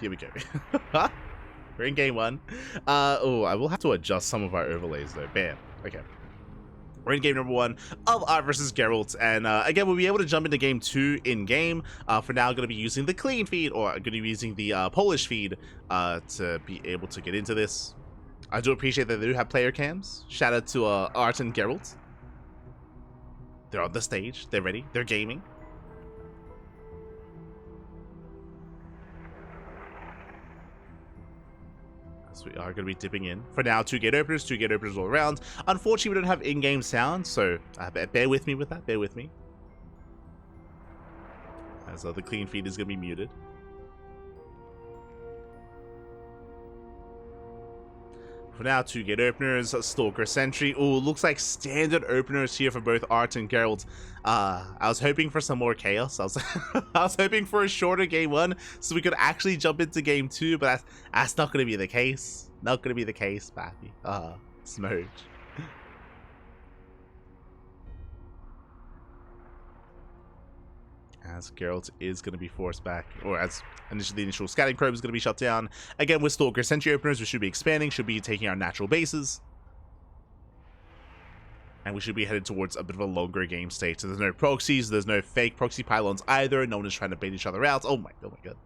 Here we go. We're in game 1. Oh, I will have to adjust some of our overlays though. Bam. Okay. We're in game number 1 of ArT versus Gerald, and again, we'll be able to jump into game 2 in game. For now, I'm going to be using the clean feed, or I'm going to be using the Polish feed to be able to get into this. I do appreciate that they do have player cams. Shout out to ArT and Gerald. They're on the stage. They're ready. They're gaming. So we are going to be dipping in. For now, 2 gate openers all around. Unfortunately, we don't have in-game sound, so bear with me with that. Bear with me. As the clean feed is going to be muted. For now, 2 gate openers, Stalker Sentry. Ooh, looks like standard openers here for both ArT and Gerald. I was hoping for some more chaos. I was hoping for a shorter game 1 so we could actually jump into game 2, but that's not going to be the case. Not going to be the case, Pappy. Smooch. As Gerald is going to be forced back, or as the initial scouting probe is going to be shut down. Again, with Stalker Sentry openers, we should be expanding, should be taking our natural bases. And we should be headed towards a bit of a longer game state. So there's no proxies, there's no fake proxy pylons either. No one is trying to bait each other out. Oh my god.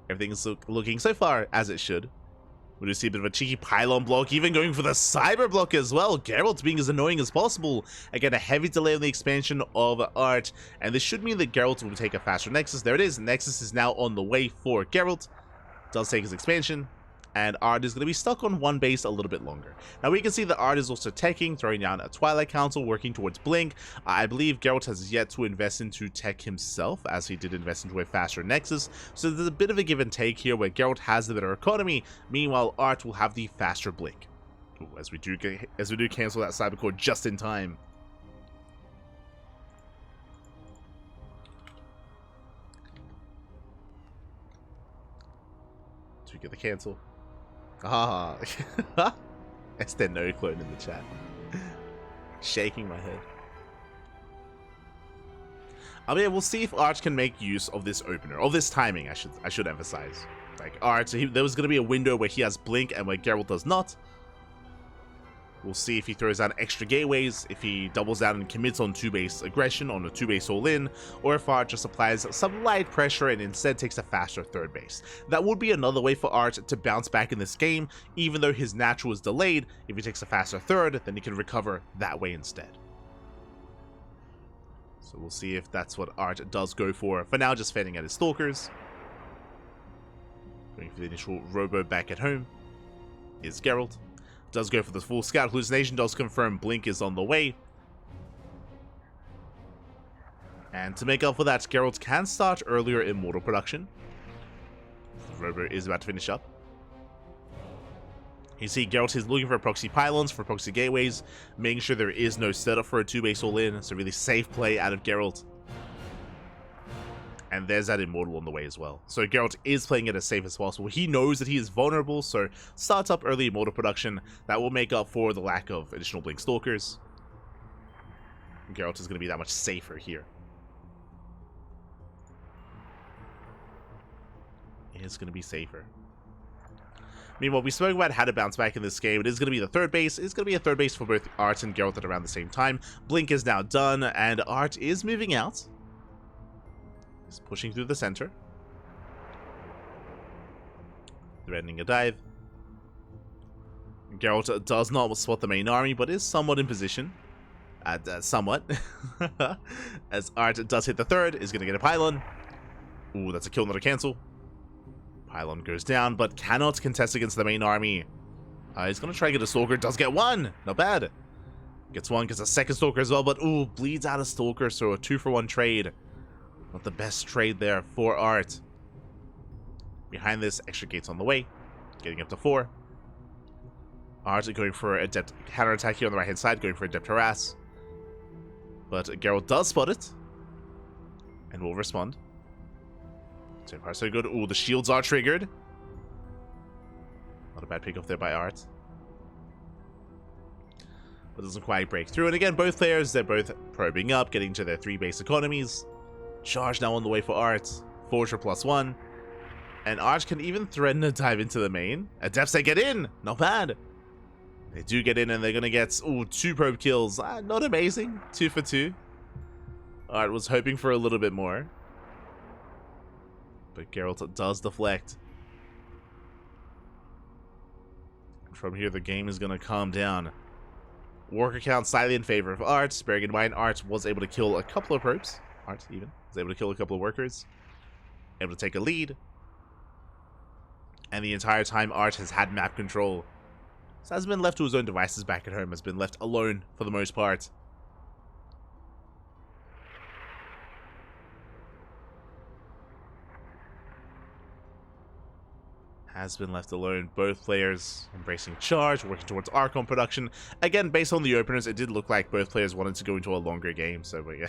Everything is looking so far as it should. We do see a bit of a cheeky pylon block, even going for the cyber block as well. Gerald being as annoying as possible. Again, a heavy delay on the expansion of ArT, and this should mean that Gerald will take a faster Nexus. There it is. Nexus is now on the way for Gerald. Does take his expansion, and ArT is going to be stuck on one base a little bit longer. Now we can see that ArT is also teching, throwing down a Twilight Council, working towards Blink. I believe Gerald has yet to invest into tech himself, as he did invest into a faster Nexus. So there's a bit of a give and take here, where Gerald has the better economy. Meanwhile, ArT will have the faster Blink. Ooh, as we do cancel that Cybercore just in time. To get the cancel. Ah, it's no clone in the chat. Shaking my head. I mean, we'll see if ArT can make use of this opener, of this timing. I should emphasize. Like ArT, there was going to be a window where he has Blink and where Gerald does not. We'll see if he throws down extra gateways, if he doubles down and commits on 2-base aggression, on a 2-base all-in, or if ArT just applies some light pressure and instead takes a faster 3rd base. That would be another way for ArT to bounce back in this game, even though his natural is delayed. If he takes a faster 3rd, then he can recover that way instead. So we'll see if that's what ArT does go for. For now, just fanning out his Stalkers. Going for the initial Robo back at home is Gerald. Does go for the full scout hallucination, does confirm Blink is on the way. And to make up for that, Gerald can start earlier Immortal production. The Robo is about to finish up. You see Gerald is looking for proxy pylons, for proxy gateways, making sure there is no setup for a 2-base all-in. It's a really safe play out of Gerald. And there's that Immortal on the way as well. So Gerald is playing it as safe as possible. He knows that he is vulnerable, so starts up early Immortal production. That will make up for the lack of additional Blink Stalkers. Gerald is going to be that much safer here. It's going to be safer. Meanwhile, we spoke about how to bounce back in this game. It is going to be the 3rd base. It's going to be a 3rd base for both ArT and Gerald at around the same time. Blink is now done, and ArT is moving out. Pushing through the center. Threatening a dive. Gerald does not spot the main army, but is somewhat in position. Somewhat. As ArT does hit the 3rd, is going to get a pylon. Ooh, that's a kill, not a cancel. Pylon goes down, but cannot contest against the main army. He's going to try to get a Stalker. Does get 1. Not bad. Gets 1, gets a 2nd Stalker as well, but ooh, bleeds out a Stalker, so a 2-for-1 trade. Not the best trade there for ArT. Behind this, extra gates on the way. Getting up to 4. ArT going for a Adept counterattack here on the right hand side, going for Adept harass. But Gerald does spot it. And will respond. So far so good. Ooh, the shields are triggered. Not a bad pick off there by ArT. But doesn't quite break through. And again, both players, they're both probing up, getting to their 3-base economies. Charge now on the way for ArT. Forger +1. And ArT can even threaten to dive into the main. Adepts, they get in! Not bad! They do get in and they're gonna get, ooh, 2 probe kills. Not amazing. 2 for 2. ArT was hoping for a little bit more. But Gerald does deflect. From here, the game is gonna calm down. Worker count slightly in favor of ArT. Bearing in mind, ArT was able to kill a couple of probes. ArT even was able to kill a couple of workers. Able to take a lead. And the entire time, ArT has had map control. So has been left to his own devices back at home. Has been left alone for the most part. Has been left alone. Both players embracing charge, working towards Archon production. Again, based on the openers, it did look like both players wanted to go into a longer game. So we're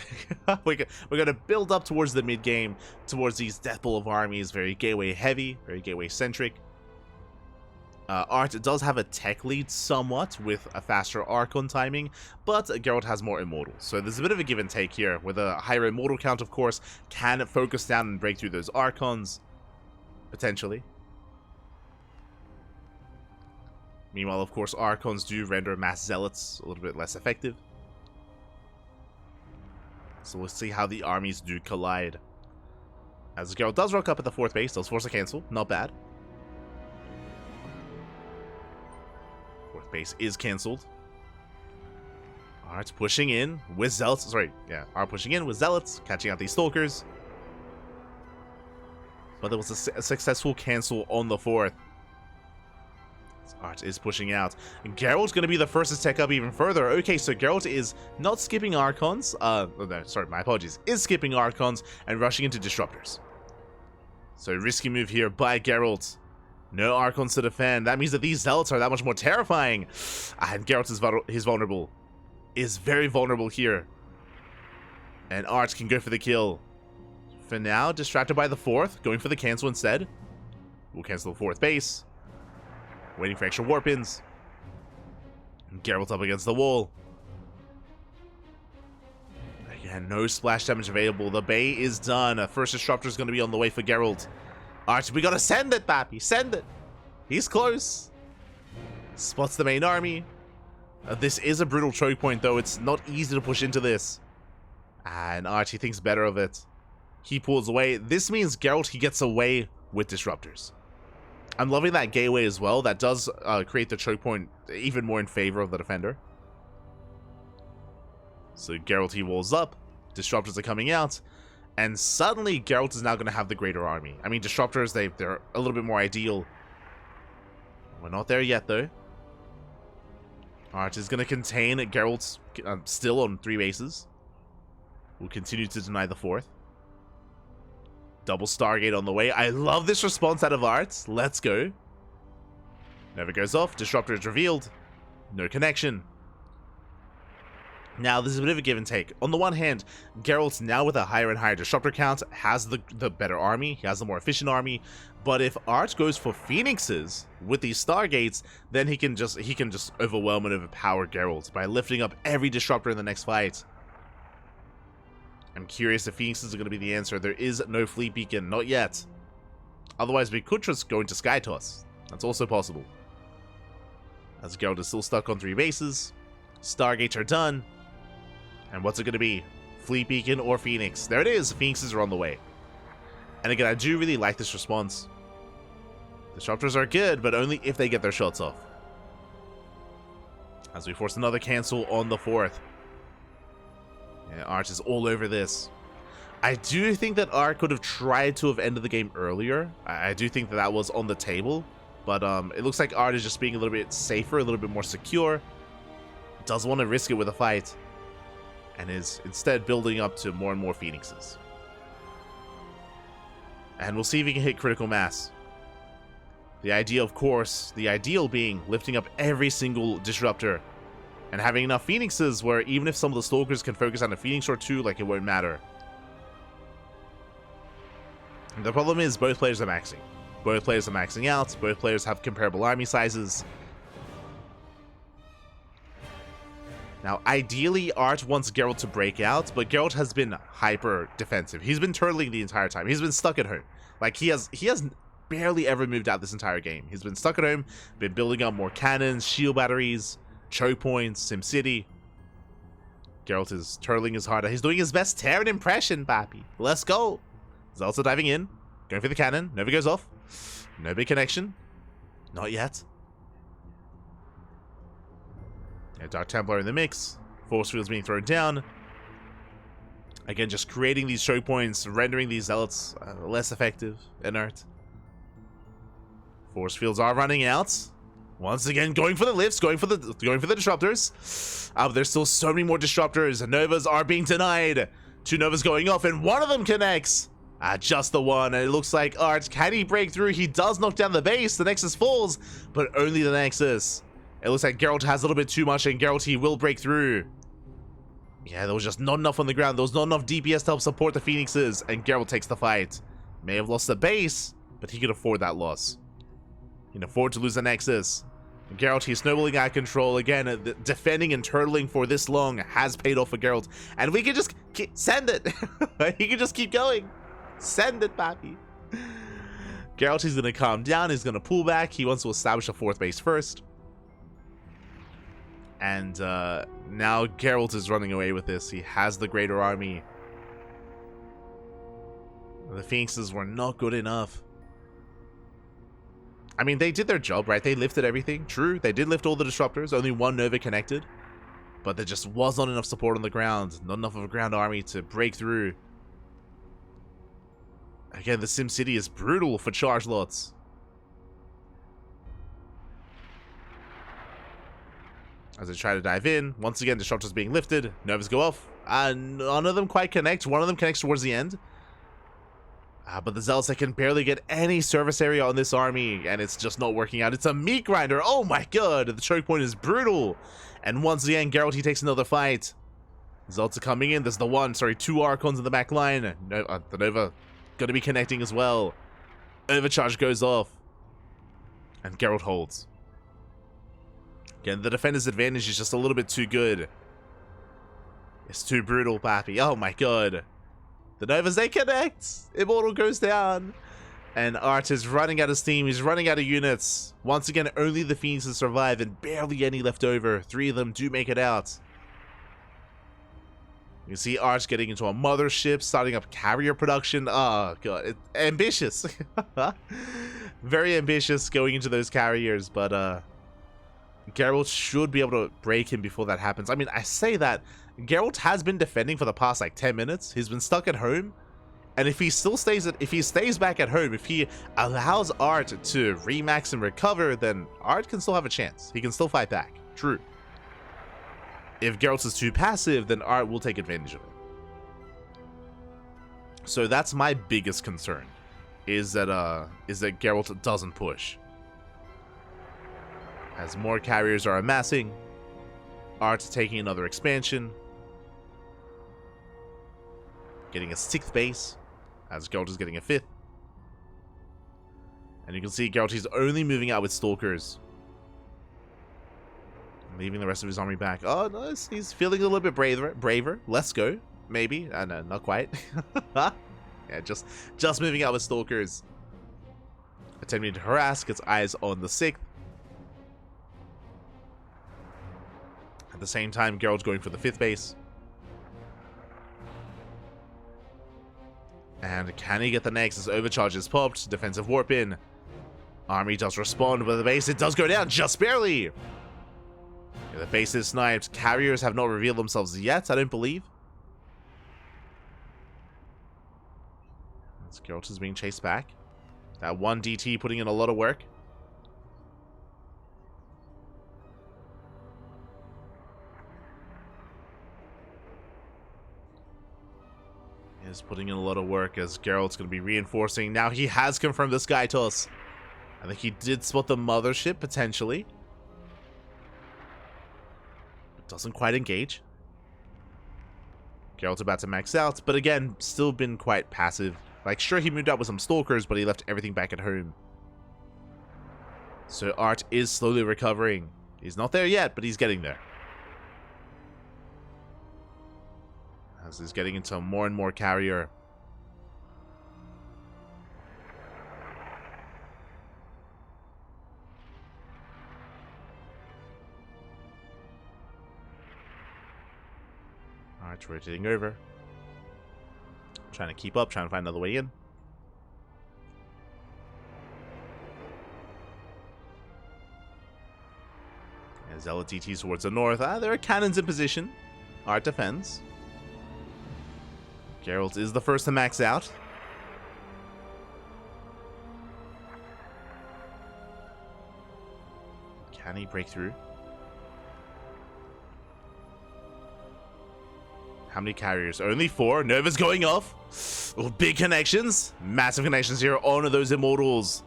going to build up towards the mid game, towards these Death Bowl of armies. Very gateway heavy, very gateway centric. ArT does have a tech lead somewhat with a faster Archon timing, but Gerald has more Immortals. So there's a bit of a give and take here, with a higher Immortal count, of course, can focus down and break through those Archons, potentially. Meanwhile, of course, Archons do render Mass Zealots a little bit less effective. So we'll see how the armies do collide. As Gerald does rock up at the 4th base, does force a cancel, not bad. 4th base is cancelled. ArT pushing in with Zealots, ArT pushing in with Zealots, catching out these Stalkers. But there was a successful cancel on the 4th. ArT is pushing out. And Gerald's going to be the first to tech up even further. Okay, so Gerald is not skipping Archons. No, sorry, my apologies. Is skipping Archons and rushing into Disruptors. So risky move here by Gerald. No Archons to defend. That means that these Zealots are that much more terrifying. And Gerald is vulnerable. Is very vulnerable here. And ArT can go for the kill. For now, distracted by the 4th. Going for the cancel instead. We'll cancel the 4th base. Waiting for extra warp-ins. Geralt up against the wall. Again, no splash damage available. The Bay is done. First Disruptor is going to be on the way for Geralt. ArT, we got to send it, Pappy. Send it. He's close. Spots the main army. This is a brutal choke point, though. It's not easy to push into this. And ArT, he thinks better of it. He pulls away. This means Geralt, he gets away with Disruptors. I'm loving that gateway as well. That does create the choke point even more in favor of the defender. So Geralt, he walls up. Disruptors are coming out. And suddenly, Geralt is now going to have the greater army. I mean, Disruptors, they're a little bit more ideal. We're not there yet, though. ArT is going to contain Geralt still on 3 bases. We'll continue to deny the 4th. Double Stargate on the way. I love this response out of ArT. Let's go. Never goes off. Disruptor is revealed. No connection. Now, this is a bit of a give and take. On the one hand, Geralt, now with a higher and higher Disruptor count, has the better army. He has the more efficient army. But if ArT goes for Phoenixes with these Stargates, then he can just overwhelm and overpower Geralt by lifting up every Disruptor in the next fight. I'm curious if Phoenixes are going to be the answer. There is no Fleet Beacon. Not yet. Otherwise, we could just go into Sky Toss. That's also possible. As Geralt is still stuck on 3 bases. Stargates are done. And what's it going to be? Fleet Beacon or Phoenix? There it is. Phoenixes are on the way. And again, I do really like this response. Disruptors are good, but only if they get their shots off. As we force another cancel on the 4th. Yeah, ArT is all over this. I do think that ArT could have tried to have ended the game earlier. I do think that that was on the table. But it looks like ArT is just being a little bit safer, a little bit more secure. Doesn't want to risk it with a fight. And is instead building up to more and more Phoenixes. And we'll see if he can hit critical mass. The idea, of course, the ideal being lifting up every single Disruptor. And having enough Phoenixes where even if some of the Stalkers can focus on a Phoenix or 2, like, it won't matter. The problem is both players are maxing. Both players are maxing out. Both players have comparable army sizes. Now, ideally, ArT wants Geralt to break out, but Geralt has been hyper defensive. He's been turtling the entire time. He's been stuck at home. Like, he has barely ever moved out this entire game. He's been stuck at home, been building up more cannons, shield batteries, choke points, SimCity. Gerald is turtling his heart out. He's doing his best Terran impression, Bappy. Let's go. He's also diving in, going for the cannon. Nova goes off. No big connection. Not yet. Yeah, Dark Templar in the mix. Force fields being thrown down. Again, just creating these choke points, rendering these zealots less effective, inert. Force fields are running out. Once again, going for the lifts, going for the disruptors. But there's still so many more disruptors. Novas are being denied. 2 Novas going off, and one of them connects. Just the one. And it looks like ArT, can he break through? He does knock down the base. The Nexus falls, but only the Nexus. It looks like Gerald has a little bit too much, and Gerald, he will break through. Yeah, there was just not enough on the ground. There was not enough DPS to help support the Phoenixes, and Gerald takes the fight. May have lost the base, but he could afford that loss. He can afford to lose the Nexus. And Gerald, he's snowballing out of control. Again, defending and turtling for this long has paid off for Gerald. And we can just send it. He can just keep going. Send it, Pappy. Gerald, he's going to calm down. He's going to pull back. He wants to establish a 4th base first. And now Geralt is running away with this. He has the greater army. The Phoenixes were not good enough. I mean, they did their job, right? They lifted everything. True, they did lift all the disruptors. Only 1 Nova connected. But there just was not enough support on the ground. Not enough of a ground army to break through. Again, the SimCity is brutal for charge lots. As they try to dive in, once again, disruptors being lifted. Novas go off. None of them quite connect. One of them connects towards the end. But the Zealots, they can barely get any service area on this army, and it's just not working out. It's a meat grinder. Oh my god, the choke point is brutal. And once again, Geralt, he takes another fight. Zealots are coming in. There's the 2 Archons in the back line. The Nova going to be connecting as well. Overcharge goes off. And Geralt holds. Again, the defender's advantage is just a little bit too good. It's too brutal, Pappy. Oh my god. The Novas, they connect. Immortal goes down. And ArT is running out of steam. He's running out of units. Once again, only the Phoenixes survive and barely any left over. 3 of them do make it out. You can see ArT getting into a mothership, starting up carrier production. Oh god, ambitious. Very ambitious going into those carriers, but Geralt should be able to break him before that happens. I mean, I say that Geralt has been defending for the past like 10 minutes. He's been stuck at home, and if he stays back at home, if he allows ArT to remax and recover, then ArT can still have a chance. He can still fight back. True. If Geralt is too passive, then ArT will take advantage of it. So that's my biggest concern, is that Geralt doesn't push. As more carriers are amassing, ArT taking another expansion, getting a 6th base, as Geralt is getting a 5th. And you can see Geralt, he's only moving out with Stalkers, leaving the rest of his army back. Oh, no, he's feeling a little bit braver. Let's go, maybe. No, not quite. Yeah, just moving out with Stalkers. Attempting to harass, gets eyes on the 6th. At the same time, Gerald's going for the 5th base. And can he get the Nexus? Overcharge is popped. Defensive warp in. Army does respond, but the base, it does go down just barely. Yeah, the base is sniped. Carriers have not revealed themselves yet, I don't believe. Geralt is being chased back. That 1 DT putting in a lot of work. Is putting in a lot of work as Geralt's going to be reinforcing. Now he has confirmed the Sky Toss. I think he did spot the mothership, potentially. But doesn't quite engage. Geralt's about to max out, but again, still been quite passive. Like, sure, he moved out with some Stalkers, but he left everything back at home. So ArT is slowly recovering. He's not there yet, but he's getting there. As he's getting into more and more carrier. ArT rotating over. Trying to keep up, trying to find another way in. As LAN towards the north. There are cannons in position. ArT defends. Gerald is the first to max out. Can he break through? How many carriers? Only 4. Nova's going off. Oh, big connections. Massive connections here on those immortals.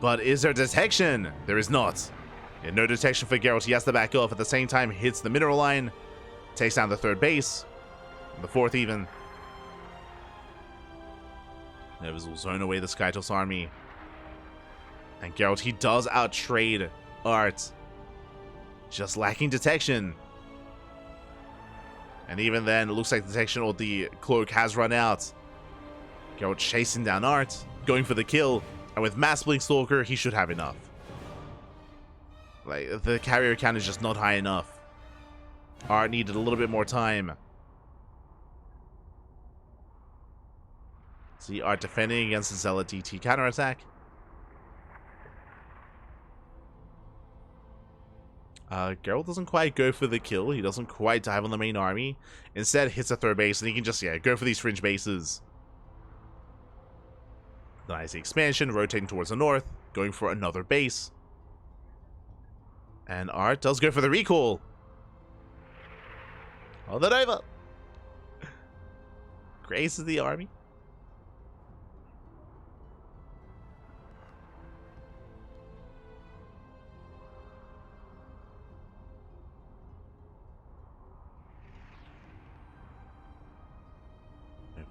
But is there detection? There is not. Yeah, no detection for Gerald. He has to back off. At the same time, hits the mineral line. Takes down the 3rd base. The 4th even. Nova's will zone away the Skytos army. And Gerald, he does outtrade ArT. Just lacking detection. And even then, it looks like detection or the cloak has run out. Gerald chasing down ArT. Going for the kill. And with Mass Blink Stalker, he should have enough. Like, the carrier count is just not high enough. ArT needed a little bit more time. See ArT defending against the Zealot DT counterattack. Gerald doesn't quite go for the kill. He doesn't quite dive on the main army. Instead, hits a 3rd base, and he can just, go for these fringe bases. Nice expansion, rotating towards the north, going for another base. And ArT does go for the recall. Oh, the Nova! Graces the army.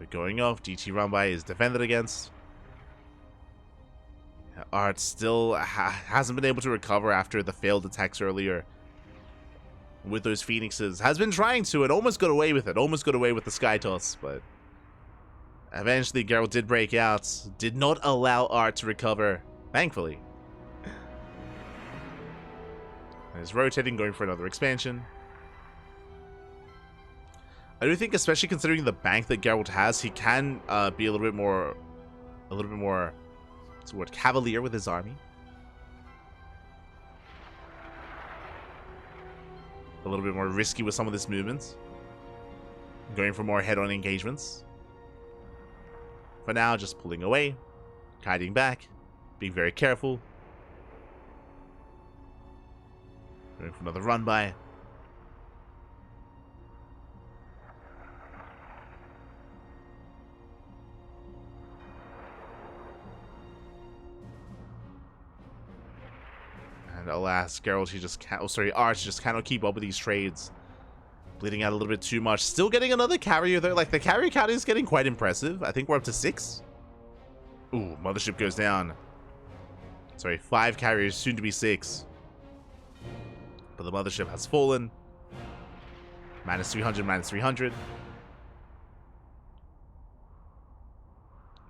Going off, DT run by is defended against. ArT still hasn't been able to recover after the failed attacks earlier with those Phoenixes. Has been trying to and almost got away with it. Almost got away with the Sky Toss, but eventually Gerald did break out. Did not allow ArT to recover, thankfully. And is rotating, going for another expansion. I do think, especially considering the bank that Gerald has, he can be a little bit more, what's the word, cavalier with his army. A little bit more risky with some of this movement. Going for more head-on engagements. For now, just pulling away, kiting back, being very careful. Going for another run by. And alas, Gerald, he just can't. Oh, sorry, ArT just cannot keep up with these trades. Bleeding out a little bit too much. Still getting another carrier there. Like, the carrier count is getting quite impressive. I think we're up to 6. Ooh, mothership goes down. Sorry, 5 carriers, soon to be 6. But the mothership has fallen. Minus 300, minus 300.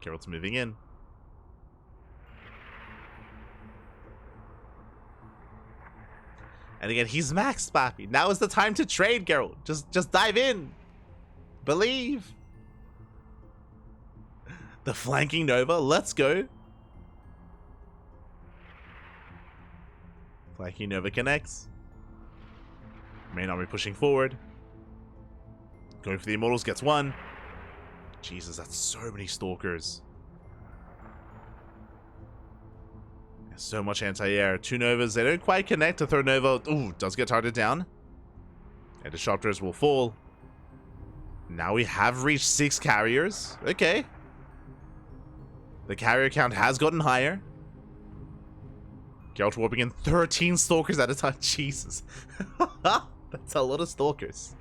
Gerald's moving in. And again, he's maxed, Papi. Now is the time to trade, Gerald. Just dive in. Believe. The flanking Nova. Let's go. Flanking Nova connects. Main army pushing forward. Going for the Immortals, gets 1. Jesus, that's so many Stalkers. So much anti-air. 2 Novas. They don't quite connect. The 3rd Nova, ooh, does get targeted down. And the Disruptors will fall. Now we have reached 6 carriers. Okay. The carrier count has gotten higher. Gerald warping in 13 Stalkers at a time. Jesus. That's a lot of Stalkers.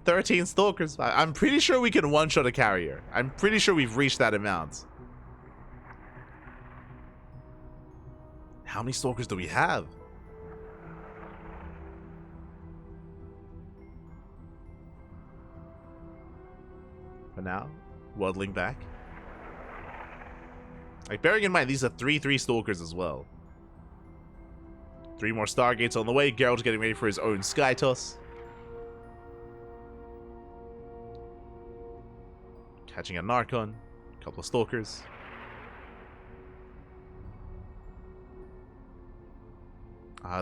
13 Stalkers. I'm pretty sure we can one-shot a carrier. I'm pretty sure we've reached that amount. How many Stalkers do we have? For now, waddling back. Like, bearing in mind, these are 3/3 Stalkers as well. 3 more Stargates on the way. Gerald's getting ready for his own Sky Toss. Catching a Narcon. A couple of Stalkers.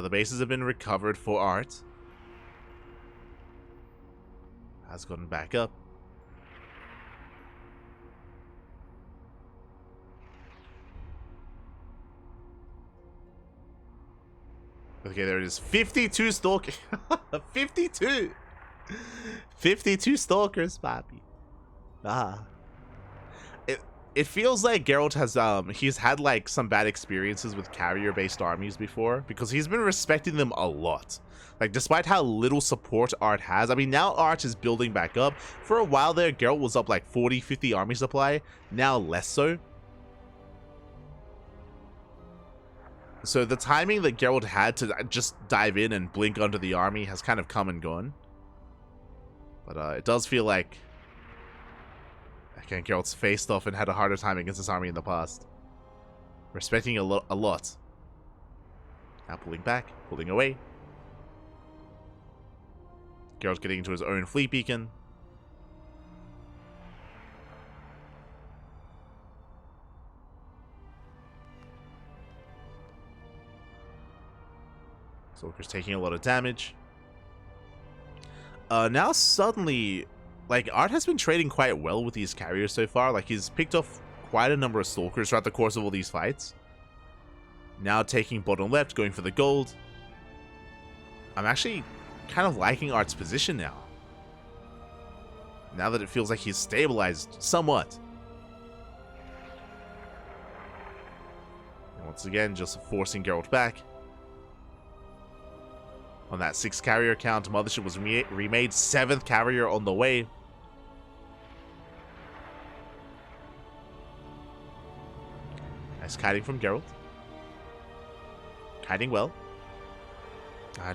The bases have been recovered for ArT. Has gotten back up. Okay, there it is. 52 Stalkers. 52! 52 Stalkers, papi. It feels like Gerald has he's had like some bad experiences with carrier-based armies before, because he's been respecting them a lot. Like, despite how little support ArT has, I mean, now ArT is building back up. For a while there, Gerald was up like 40, 50 army supply, now less so. So the timing that Gerald had to just dive in and blink under the army has kind of come and gone. But it does feel like, again, Gerald's faced off and had a harder time against this army in the past. Respecting a lot. Now pulling back, pulling away. Gerald's getting into his own fleet beacon. Stalker's taking a lot of damage. Now suddenly, like, ArT has been trading quite well with these carriers so far. Like, he's picked off quite a number of Stalkers throughout the course of all these fights. Now taking bottom left, going for the gold. I'm actually kind of liking ArT's position now. Now that it feels like he's stabilized somewhat. And once again, just forcing Gerald back. On that 6th carrier count, Mothership was remade, 7th carrier on the way. Nice kiting from Gerald. Kiting well.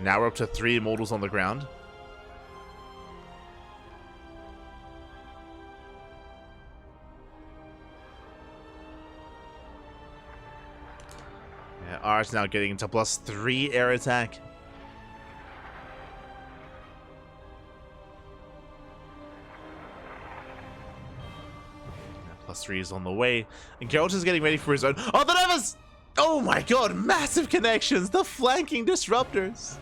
Now we're up to 3 immortals on the ground. Yeah, ArT's now getting into +3 air attack. +3 is on the way. And Gerald is getting ready for his own. Oh, the Novas! Oh my god, massive connections! The flanking disruptors!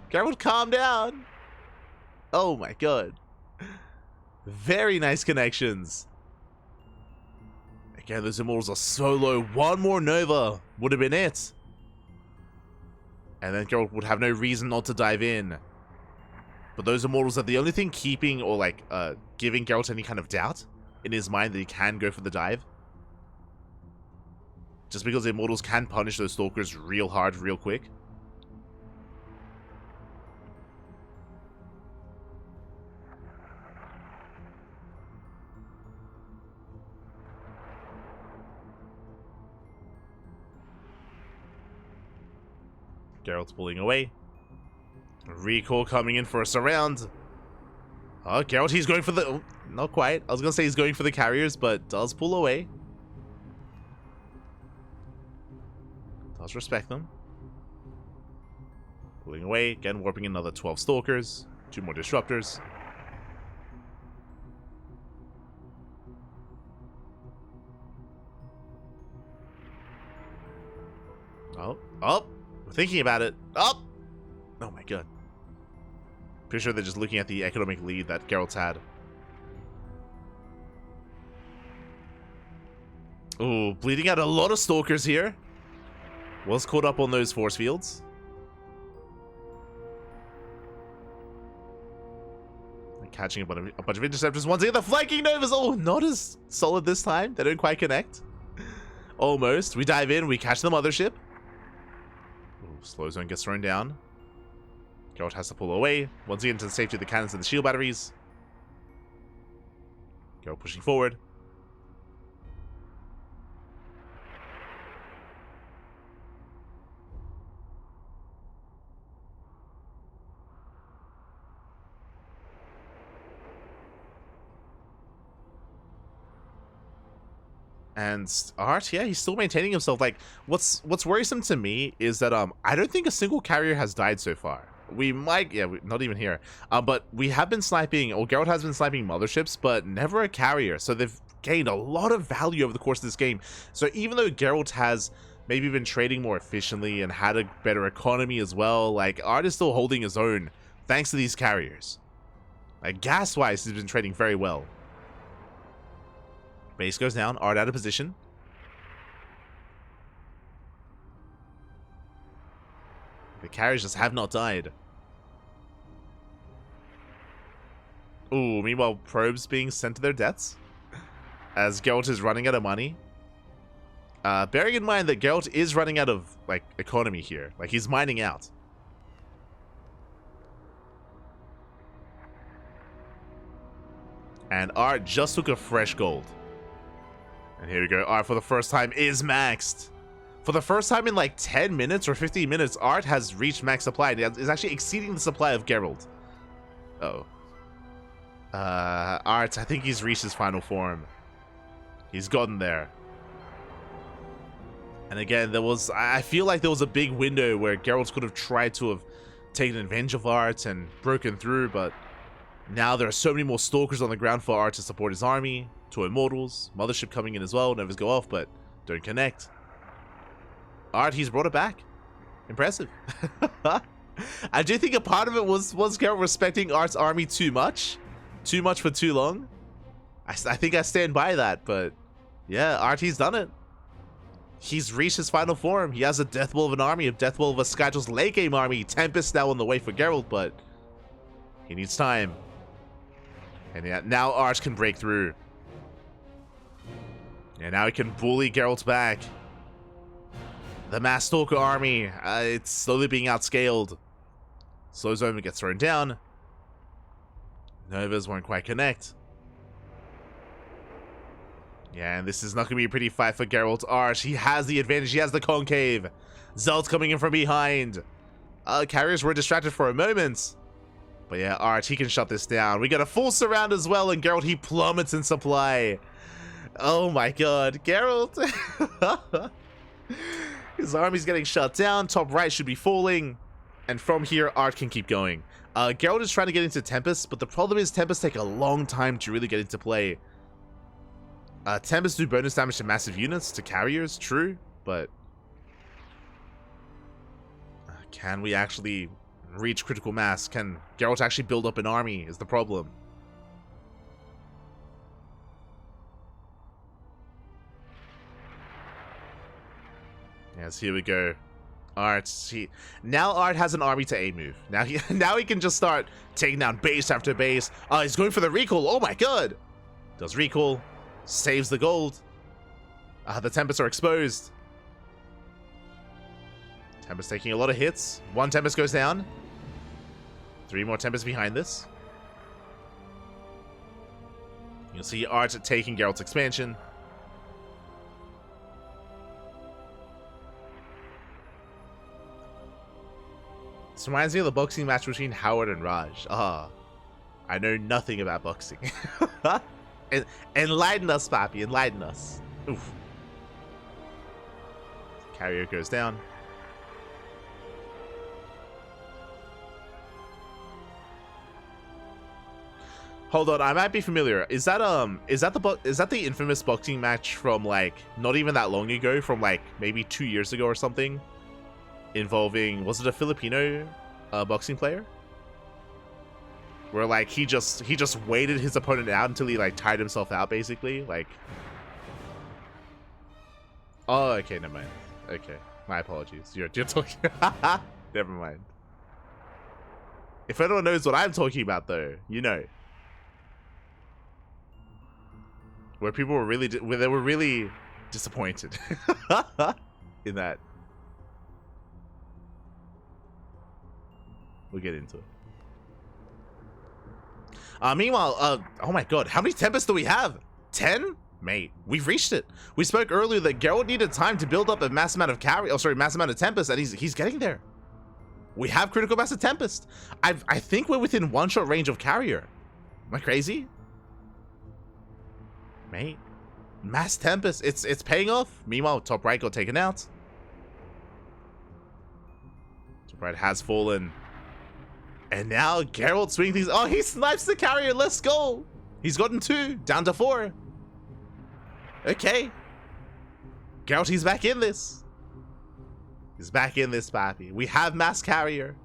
Gerald, calm down! Oh my god. Very nice connections. Again, those immortals are so low. One more Nova would have been it. And then Gerald would have no reason not to dive in. But those immortals are the only thing keeping or like giving Gerald any kind of doubt in his mind that he can go for the dive. Just because the immortals can punish those Stalkers real hard, real quick. Gerald's pulling away. Recall coming in for a surround. Oh, Gerald, he's going for the... Oh, not quite. I was going to say he's going for the carriers, but does pull away. Does respect them. Pulling away. Again, warping another 12 Stalkers. 2 more Disruptors. Oh. Oh. We're thinking about it. Oh. Oh my god. Pretty sure they're just looking at the economic lead that Gerald's had. Oh, bleeding out a lot of Stalkers here. Was caught up on those force fields. And catching a bunch of interceptors. Once again, the flanking Novas. Oh, not as solid this time. They don't quite connect. Almost. We dive in. We catch the mothership. Ooh, slow zone gets thrown down. Gerald has to pull away. Once again, to the safety of the cannons and the shield batteries. Gerald pushing forward. And ArT, yeah, he's still maintaining himself. Like, what's worrisome to me is that I don't think a single carrier has died so far. We might, yeah, not even here. But we have been sniping, or Gerald has been sniping motherships, but never a carrier. So they've gained a lot of value over the course of this game. So even though Gerald has maybe been trading more efficiently and had a better economy as well, like, ArT is still holding his own thanks to these carriers. Like, gas-wise, he's been trading very well. Base goes down, ArT out of position. The carriers just have not died. Ooh, meanwhile, probes being sent to their deaths as Geralt is running out of money. Bearing in mind that Geralt is running out of, like, economy here. Like, he's mining out. And ArT just took a fresh gold. And here we go. ArT, for the first time, is maxed. For the first time in like 10 minutes or 15 minutes, ArT has reached max supply. And is actually exceeding the supply of Gerald. Uh-oh. ArT, I think he's reached his final form. He's gotten there. And again, I feel like there was a big window where Geralt could have tried to have taken advantage of ArT and broken through, but now there are so many more stalkers on the ground for ArT to support his army. 2 immortals, mothership coming in as well. Novas go off, but don't connect. ArT, he's brought it back. Impressive. I do think a part of it was Geralt respecting ArT's army too much. Too much for too long. I think I stand by that, but yeah, ArT, he's done it. He's reached his final form. He has a Death Wall of an army, a Death Wall of a Skytle's late game army. Tempest now on the way for Geralt, but he needs time. And yeah, now ArT can break through. And now he can bully Geralt back. The Mass Stalker army, it's slowly being outscaled. Slow Zone gets thrown down. Novas won't quite connect. Yeah, and this is not going to be a pretty fight for Geralt. ArT, he has the advantage. He has the concave. Zelt's coming in from behind. Carriers were distracted for a moment. But yeah, ArT, he can shut this down. We got a full surround as well, and Geralt, he plummets in supply. Oh my god, Geralt. His army's getting shut down. Top right should be falling. And from here, ArT can keep going. Geralt is trying to get into Tempest, but the problem is Tempest take a long time to really get into play. Tempest do bonus damage to massive units, to carriers, true, but can we actually reach critical mass? Can Geralt actually build up an army is the problem. Yes, here we go. ArT, now ArT has an army to A move. Now he can just start taking down base after base. He's going for the recall. Oh my god. Does recall. Saves the gold. The Tempests are exposed. Tempest taking a lot of hits. 1 Tempest goes down. 3 more Tempests behind this. You'll see ArT taking Geralt's expansion. This reminds me of the boxing match between Howard and Raj. I know nothing about boxing. Enlighten us, Papi. Enlighten us. Oof. Carrier goes down. Hold on, I might be familiar. Is that the infamous boxing match from like not even that long ago, from like maybe 2 years ago or something, involving, was it a Filipino boxing player? Where like he just waited his opponent out until he like tired himself out, basically. Like, oh, okay, never mind. Okay, my apologies. You're talking. Never mind. If anyone knows what I'm talking about, though, you know, where people were really, where they were really disappointed in that. We'll get into it. Meanwhile, oh my god, how many Tempests do we have? 10? Mate, we've reached it. We spoke earlier that Geralt needed time to build up a mass amount of mass amount of Tempest, and he's getting there. We have critical mass of Tempest. I think we're within 1-shot range of Carrier. Am I crazy? Mate, mass Tempest, it's paying off. Meanwhile, top right got taken out. Top right has fallen. And now Gerald swinging things. Oh, he snipes the carrier. Let's go. He's gotten 2, down to 4. Okay. Gerald, he's back in this. He's back in this, pappy. We have mass carrier.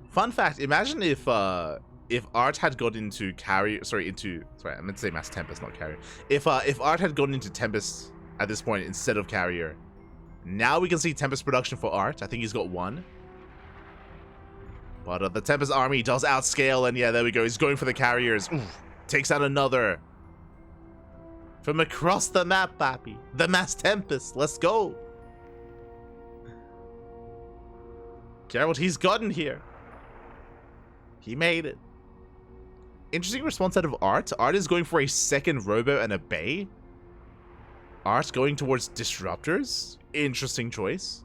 Fun fact, imagine if ArT had gone into carrier, sorry, I meant to say mass Tempest, not carrier. If ArT had gone into Tempest at this point instead of carrier, now we can see Tempest production for ArT. I think he's got 1. But the Tempest army does outscale, and yeah, there we go. He's going for the carriers. Oof, takes out another. From across the map, pappy. The mass Tempest. Let's go. Gerald, he's gotten here. He made it. Interesting response out of ArT. ArT is going for a second Robo and a Bay. ArT going towards Disruptors. Interesting choice.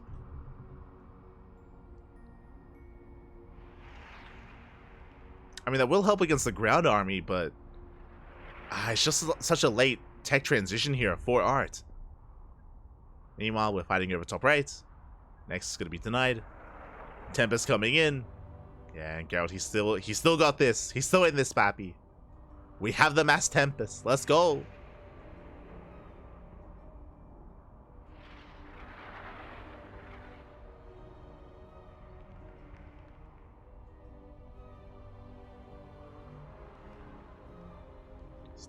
I mean, that will help against the ground army, but it's just such a late tech transition here for ArT. Meanwhile, we're fighting over top right. Next is going to be denied. Tempest coming in. Yeah, and Gerald, he's still got this. He's still in this, pappy. We have the mass Tempest. Let's go.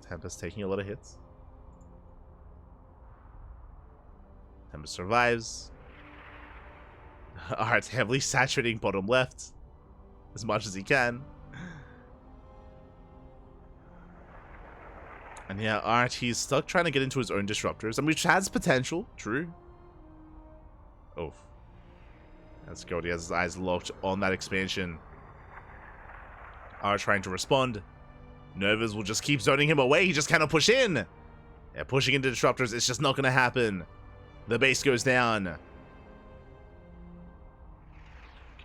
Tempest taking a lot of hits. Tempest survives. ArT heavily saturating bottom left as much as he can. And yeah, ArT, he's stuck trying to get into his own disruptors, and which has potential, true. Oof. That's good. He has his eyes locked on that expansion. ArT trying to respond. Novas will just keep zoning him away. He just cannot push in. Yeah, pushing into disruptors, it's just not going to happen. The base goes down.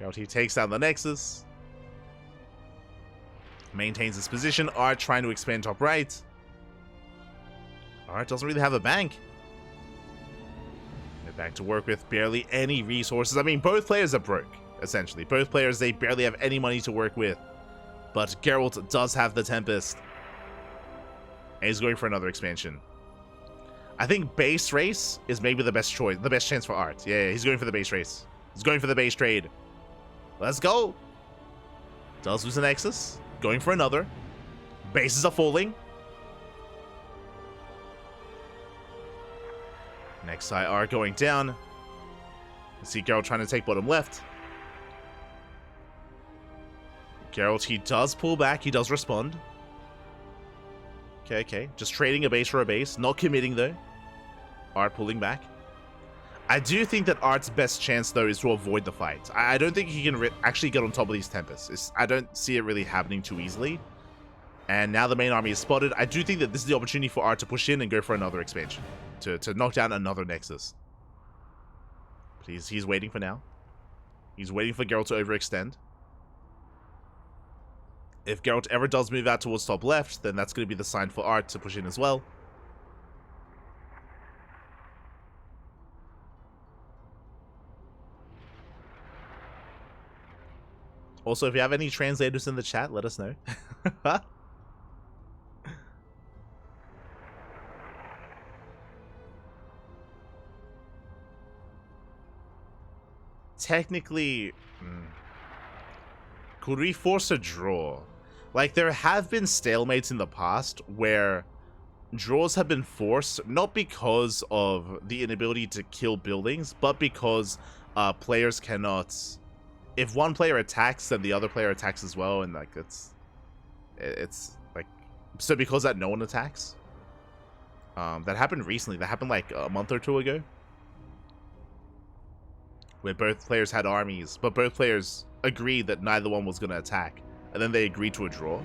ArT takes down the Nexus. Maintains his position. ArT trying to expand top right. ArT doesn't really have a bank. They're back to work with barely any resources. I mean, both players are broke, essentially. Both players, they barely have any money to work with. But Gerald does have the Tempest. And he's going for another expansion. I think base race is maybe the best choice, the best chance for ArT. Yeah, he's going for the base race. He's going for the base trade. Let's go. Does lose the Nexus. Going for another. Bases are falling. Next side ArT going down. You see Gerald trying to take bottom left. Gerald, he does pull back. He does respond. Okay. Just trading a base for a base. Not committing, though. ArT pulling back. I do think that ArT's best chance, though, is to avoid the fight. I don't think he can actually get on top of these Tempests. I don't see it really happening too easily. And now the main army is spotted. I do think that this is the opportunity for ArT to push in and go for another expansion. To knock down another Nexus. But he's waiting for now. He's waiting for Gerald to overextend. If Gerald ever does move out towards top left, then that's going to be the sign for ArT to push in as well. Also, if you have any translators in the chat, let us know. Technically, could we force a draw? Like, there have been stalemates in the past where draws have been forced, not because of the inability to kill buildings, but because players cannot... If one player attacks, then the other player attacks as well, and like it's like, so because that no one attacks. That happened recently. That happened like a month or two ago, where both players had armies, but both players agreed that neither one was going to attack, and then they agreed to a draw.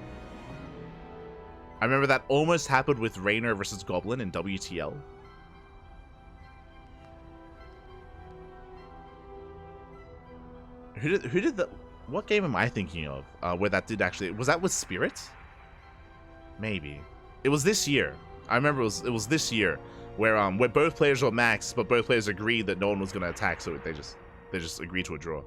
I remember that almost happened with Raynor versus Goblin in WTL. Who did the... What game am I thinking of where that did actually... Was that with Spirit? Maybe. It was this year. I remember it was this year where both players were maxed, but both players agreed that no one was going to attack, so they just They just agree to a draw.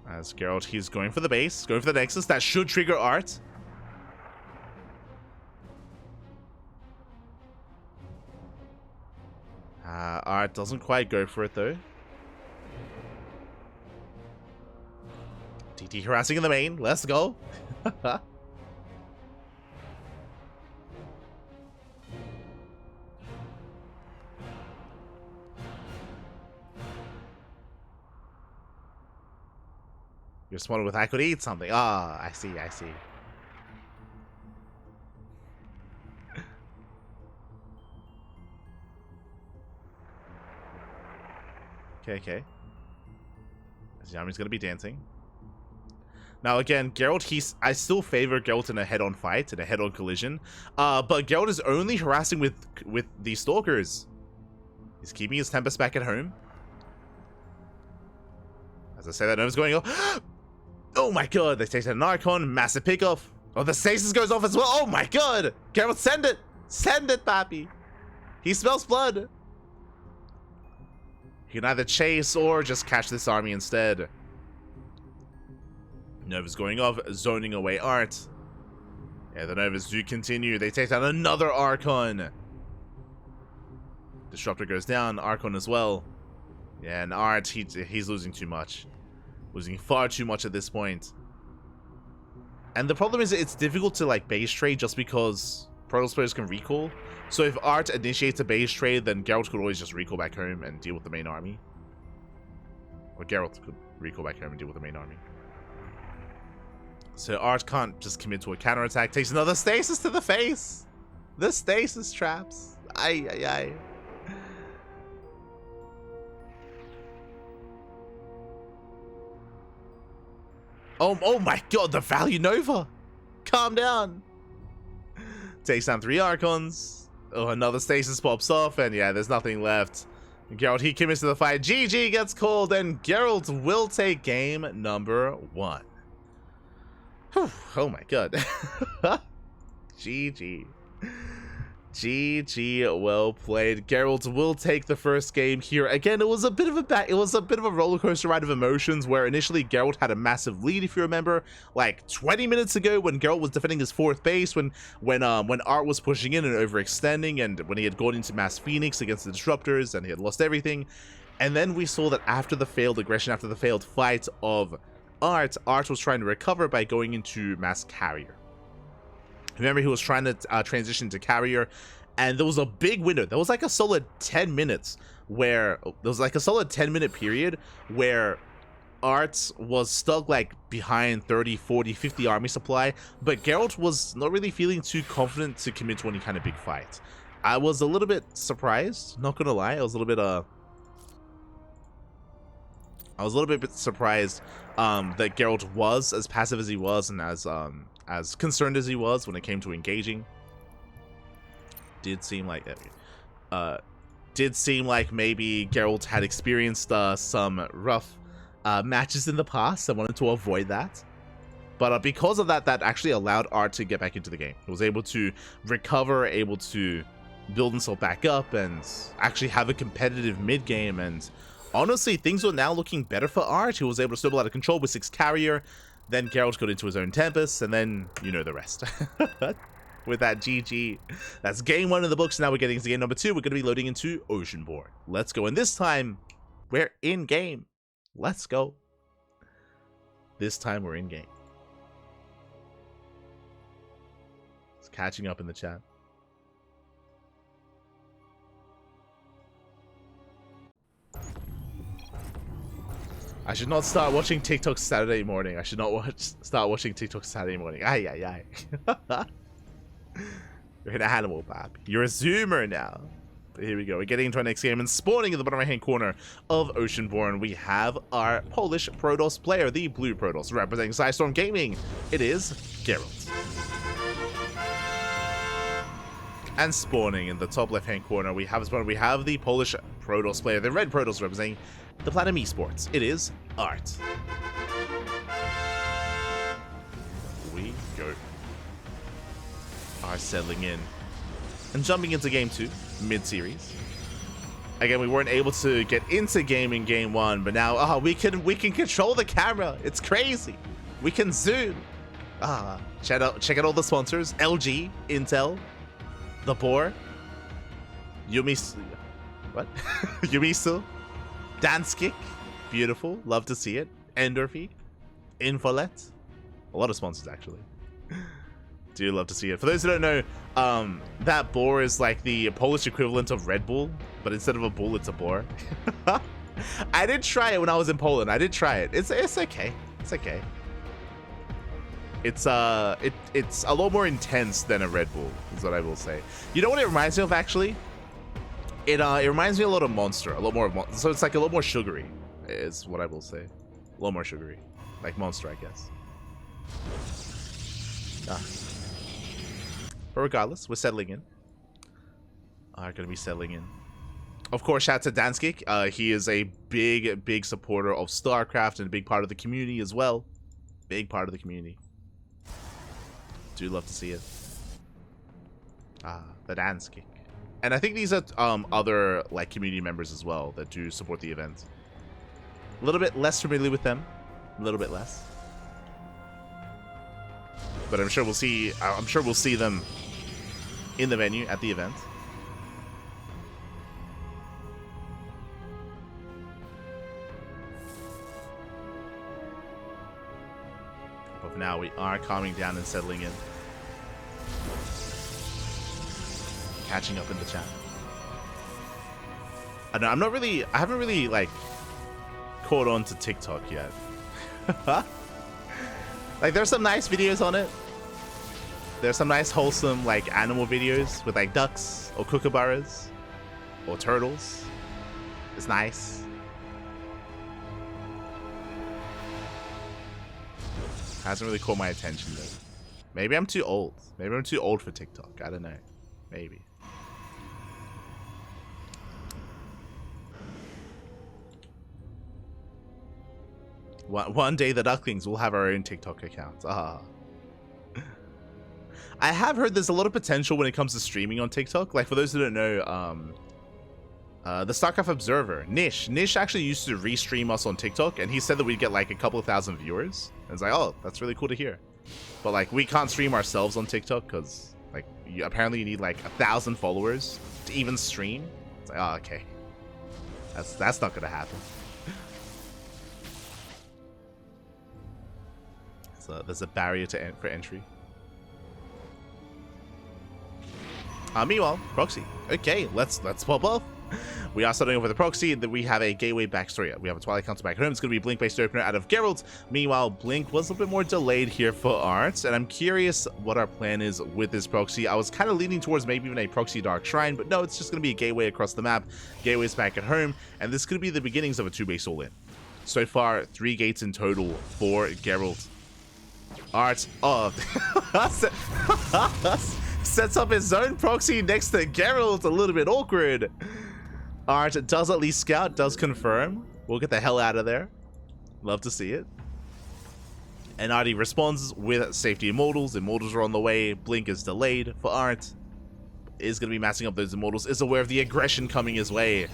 As Gerald, he's going for the base, going for the Nexus. That should trigger ArT. ArT doesn't quite go for it, though. TT harassing in the main. Let's go. You're smarter with I could eat something. Ah, I see, I see. Okay. Yami's gonna be dancing. Now again, Gerald, I still favor Gerald in a head-on fight, in a head-on collision. But Gerald is only harassing with the Stalkers. He's keeping his Tempest back at home. As I say that, Nova's going off. Oh my god, they take an Archon, massive pickoff. Oh, the stasis goes off as well. Oh my god! Gerald, send it! Send it, papi! He smells blood! He can either chase or just catch this army instead. Nova's going off, zoning away ArT. Yeah, the Novas do continue. They take down another Archon. Disruptor goes down, Archon as well. Yeah, and ArT, he's losing too much. Losing far too much at this point. And the problem is it's difficult to like base trade just because Protoss players can recall. So if ArT initiates a base trade, then Gerald could always just recall back home and deal with the main army. Or Gerald could recall back home and deal with the main army. So ArT can't just commit to a counterattack. Takes another stasis to the face. The stasis traps. Ay, ay, ay. Oh my god, the value Nova! Calm down! Takes down 3 Archons. Oh, another stasis pops off, and yeah, there's nothing left. Gerald, he commits to the fight. GG gets called, and Gerald will take game number 1. Whew, oh my god. GG. GG, well played. Gerald will take the first game here. Again, it was a bit of a roller coaster ride of emotions where initially Gerald had a massive lead, if you remember, like 20 minutes ago when Gerald was defending his 4th base, when ArT was pushing in and overextending, and when he had gone into Mass Phoenix against the Disruptors and he had lost everything. And then we saw that after the failed aggression, after the failed fight of ArT was trying to recover by going into Mass Carrier. Remember, he was trying to transition to Carrier, and there was a big window. There was like a solid 10 minutes where there was like a solid 10-minute period where ArT was stuck like behind 30, 40, 50 army supply, but Gerald was not really feeling too confident to commit to any kind of big fight. I was a little bit surprised, not gonna lie. I was a little bit surprised that Gerald was as passive as he was and as concerned as he was when it came to engaging. Did seem like maybe Gerald had experienced some rough matches in the past and wanted to avoid that. But because of that, that actually allowed ArT to get back into the game. He was able to recover, able to build himself back up, and actually have a competitive mid game. And honestly, things were now looking better for ArT. He was able to snowball out of control with 6 Carrier. Then Gerald got into his own Tempest, and then you know the rest. With that, GG. That's game 1 in the books. Now we're getting into game number 2. We're going to be loading into Oceanborn. Let's go. And this time, we're in game. Let's go. This time, we're in game. It's catching up in the chat. I should not start watching TikTok Saturday morning. I should not start watching TikTok Saturday morning. Ay, ay, ay. You're an animal, Pap. You're a zoomer now. But here we go. We're getting into our next game, and spawning in the bottom right-hand corner of Oceanborn, we have our Polish Protoss player, the blue Protoss, representing Psystorm Gaming. It is Gerald. And spawning in the top left-hand corner, we have the Polish Protoss player, the red Protoss representing the Platinum Esports. It is ArT. go. Are settling in. And jumping into game 2, mid-series. Again, we weren't able to get into game in game 1, but now we can control the camera. It's crazy. We can zoom. Check out all the sponsors. LG, Intel, The Boar, Yumisu. What? Yumisu, Danskik, beautiful. Love to see it. ENDORFY, Infolet. A lot of sponsors, actually. Do love to see it. For those who don't know, that boar is like the Polish equivalent of Red Bull, but instead of a bull, it's a boar. I did try it when I was in Poland. I did try it. It's okay. It's okay. It's it's a lot more intense than a Red Bull, is what I will say. You know what it reminds me of, actually? It reminds me a lot of Monster, a lot more. So it's like a lot more sugary, is what I will say. A lot more sugary, like Monster, I guess. But regardless, we're settling in. Gonna be settling in. Of course, shout out to Danskik. He is a big supporter of StarCraft and a big part of the community as well. Big part of the community. Do love to see it. The Danskik. And I think these are other like community members as well that do support the event. A little bit less familiar with them. A little bit less. But I'm sure we'll see them in the venue at the event. But for now, we are calming down and settling in. Catching up in the chat. I know I haven't really like caught on to TikTok yet. Like, there's some nice videos on it. There's some nice wholesome like animal videos with like ducks or kookaburras or turtles. It's nice. Hasn't really caught my attention though. Maybe I'm too old. Maybe I'm too old for TikTok. I don't know. Maybe. One day the Ducklings will have our own TikTok account. I have heard there's a lot of potential when it comes to streaming on TikTok. Like, for those who don't know, the StarCraft Observer, Nish actually used to restream us on TikTok, and he said that we'd get like a couple of thousand viewers. And it's like, oh, that's really cool to hear. But like, we can't stream ourselves on TikTok because like apparently you need like 1,000 followers to even stream. It's like, oh, okay, that's not gonna happen. So there's a barrier for entry. Meanwhile, proxy. Okay, let's pop off. We are starting off with a proxy. That we have a gateway backstory. We have a Twilight Counter back home. It's going to be a Blink-based opener out of Gerald. Meanwhile, Blink was a bit more delayed here for ArT, and I'm curious what our plan is with this proxy. I was kind of leaning towards maybe even a proxy Dark Shrine, but no, it's just going to be a gateway across the map. Gateway's back at home, and this could be the beginnings of a 2-base all-in. So far, 3 gates in total for Gerald. ArT, sets up his own proxy next to Gerald. A little bit awkward. ArT does at least scout, does confirm. We'll get the hell out of there. Love to see it. And ArT responds with safety immortals. Immortals are on the way. Blink is delayed for ArT. Is going to be massing up those immortals. Is aware of the aggression coming his way.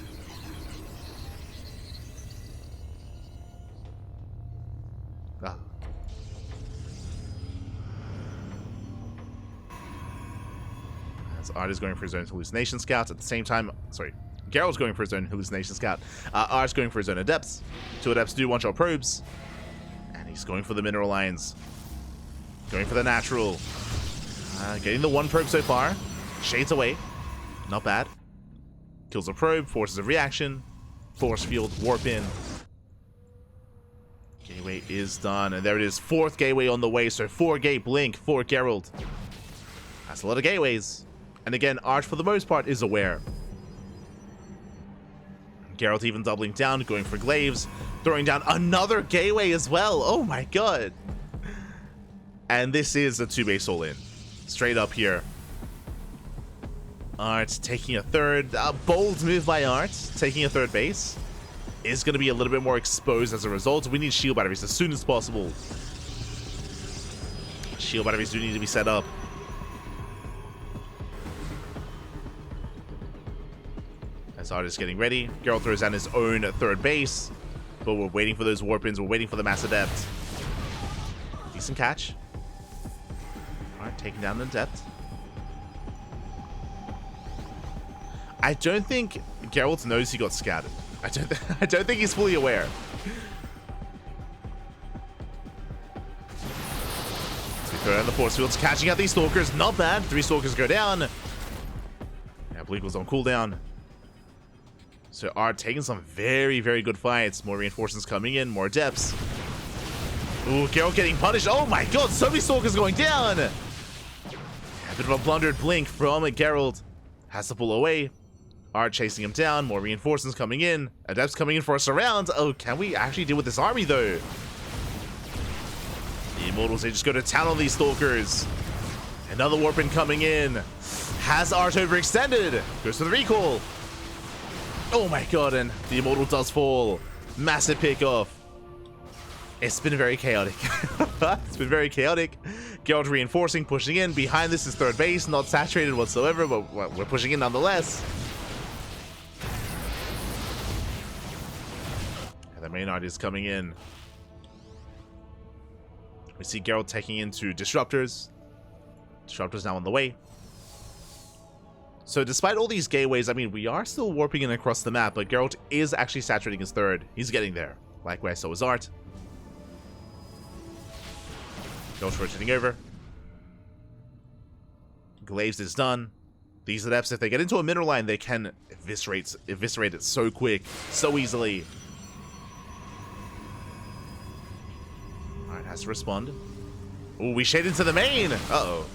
ArT is going for his own hallucination scouts. At the same time, sorry, Gerald's going for his own hallucination scout. ArT's going for his own adepts. 2 adepts do one-shot probes. And he's going for the mineral lines. Going for the natural. Getting the 1 probe so far. Shades away. Not bad. Kills a probe, forces a reaction. Force field, warp in. Gateway is done. And there it is. 4th gateway on the way. So 4-gate Blink for Gerald. That's a lot of gateways. And again, ArT, for the most part, is aware. Gerald even doubling down, going for glaives, throwing down another gateway as well. Oh my god. And this is a 2-base all-in. Straight up here. ArT taking a 3rd. Bold move by ArT, taking a 3rd base. Is going to be a little bit more exposed as a result. We need shield batteries as soon as possible. Shield batteries do need to be set up. As ArT is getting ready, Gerald throws down his own third base. But we're waiting for those warp-ins. We're waiting for the Mass Adept. Decent catch. Alright, taking down the Adept. I don't think Gerald knows he got scattered. I don't think he's fully aware. So we throw down the force fields, catching out these Stalkers. Not bad. 3 Stalkers go down. Yeah, Bleak was on cooldown. So ArT taking some very, very good fights. More reinforcements coming in, more depths. Ooh, Gerald getting punished. Oh my god, so many Stalkers going down. A bit of a blundered blink from Gerald. Has to pull away. ArT chasing him down, more reinforcements coming in. Adepts coming in for a surround. Oh, can we actually deal with this army though? The Immortals, they just go to town on these Stalkers. Another warp-in coming in. Has ArT overextended. Goes for the recall. Oh my god, and the Immortal does fall. Massive pick-off. It's been very chaotic. It's been very chaotic. Gerald reinforcing, pushing in. Behind this is third base, not saturated whatsoever, but well, we're pushing in nonetheless. And the main ArT is coming in. We see Gerald taking into Disruptors. Disruptors now on the way. So despite all these gateways, I mean, we are still warping in across the map, but Gerald is actually saturating his third. He's getting there. Likewise, so is ArT. Gerald's rotating over. Glaives is done. These Adepts, if they get into a mineral line, they can eviscerate it so quick, so easily. Alright, has to respond. Ooh, we shade into the main! Uh-oh.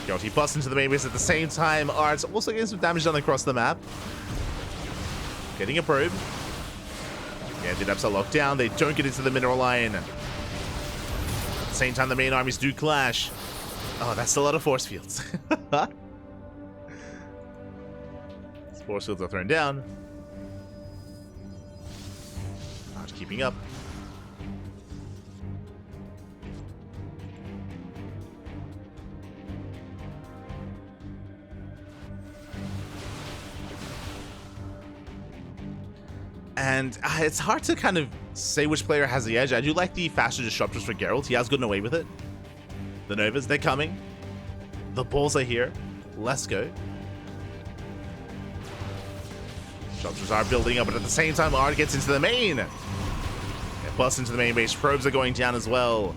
Gerald, he busts into the main base at the same time. ArT's also getting some damage done across the map. Getting a probe. Yeah, the Adepts are locked down. They don't get into the mineral line. At the same time, the main armies do clash. Oh, that's a lot of force fields. These force fields are thrown down. ArT keeping up. And it's hard to kind of say which player has the edge. I do like the faster Disruptors for Gerald. He has gotten away with it. The Novas, they're coming. The balls are here. Let's go. Disruptors are building up, but at the same time, ArT gets into the main. It busts into the main base. Probes are going down as well.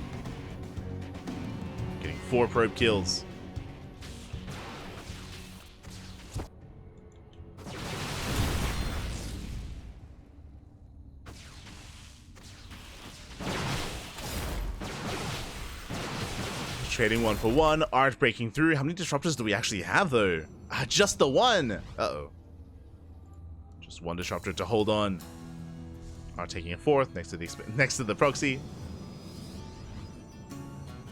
Getting 4 probe kills. Trading 1 for 1. ArT breaking through. How many Disruptors do we actually have, though? Just the one. Uh-oh. Just one Disruptor to hold on. ArT taking a 4th next to the proxy.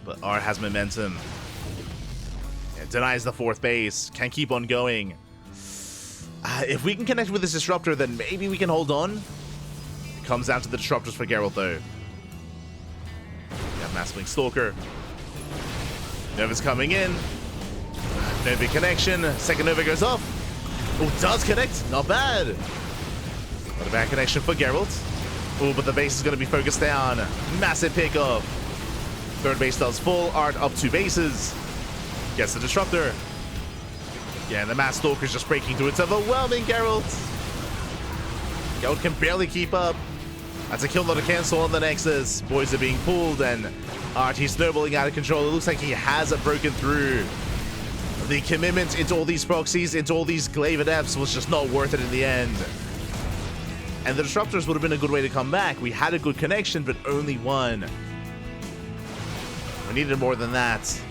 But ArT has momentum. It denies the 4th base. Can keep on going. If we can connect with this Disruptor, then maybe we can hold on. It comes down to the Disruptors for Gerald, though. We have Mass Blink Stalker. Nova's coming in. Nova connection. Second Nova goes off. Oh, does connect. Not bad. Not a bad connection for Gerald. Oh, but the base is going to be focused down. Massive pickup. Third base does full. ArT up 2 bases. Gets the Disruptor. Yeah, and the Mass Stalker is just breaking through. It's overwhelming Gerald. Gerald can barely keep up. That's a kill, not a cancel on the Nexus. Boys are being pulled, and ArT, he's snowballing out of control. It looks like he has broken through. The commitment into all these proxies, into all these Glaive Adepts was just not worth it in the end. And the Disruptors would have been a good way to come back. We had a good connection, but only one. We needed more than that.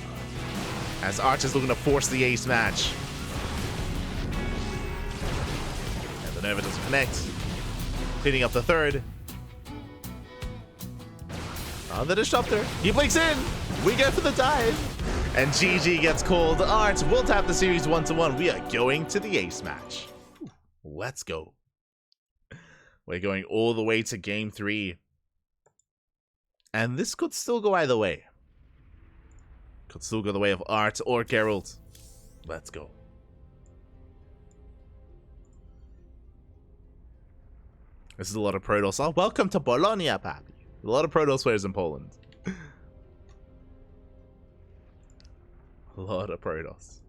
As ArT is looking to force the ace match. And the Nova doesn't connect. Cleaning up the third. On the Disruptor. He blinks in. We go for the dive. And GG gets called. ArT will tap the series 1-1. We are going to the ace match. Let's go. We're going all the way to game 3. And this could still go either way. Could still go the way of ArT or Gerald. Let's go. This is a lot of Protoss. Oh, welcome to Bologna, papi. A lot of Protoss players in Poland. A lot of Protoss.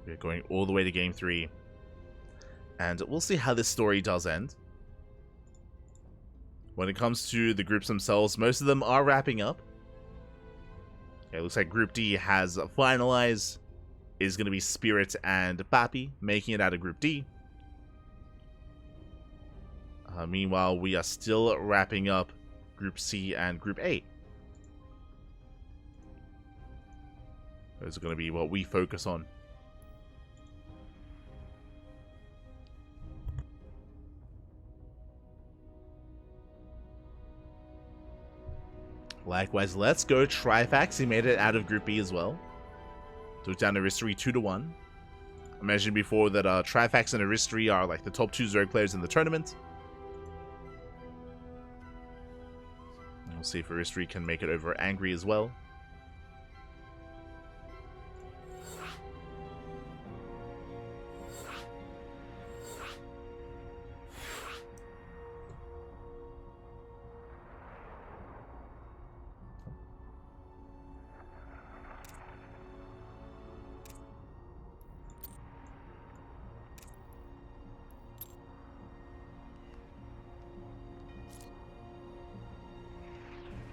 We're going all the way to game 3. And we'll see how this story does end. When it comes to the groups themselves, most of them are wrapping up. Okay, it looks like Group D has finalized. It is going to be Spirit and Papi making it out of Group D. Meanwhile, we are still wrapping up Group C and Group A. Those are going to be what we focus on. Likewise, let's go Trifax. He made it out of Group B as well. Took down Aristory 2-1. I mentioned before that Trifax and Aristory are like the top 2 Zerg players in the tournament. We'll see if Aristory can make it over Angry as well.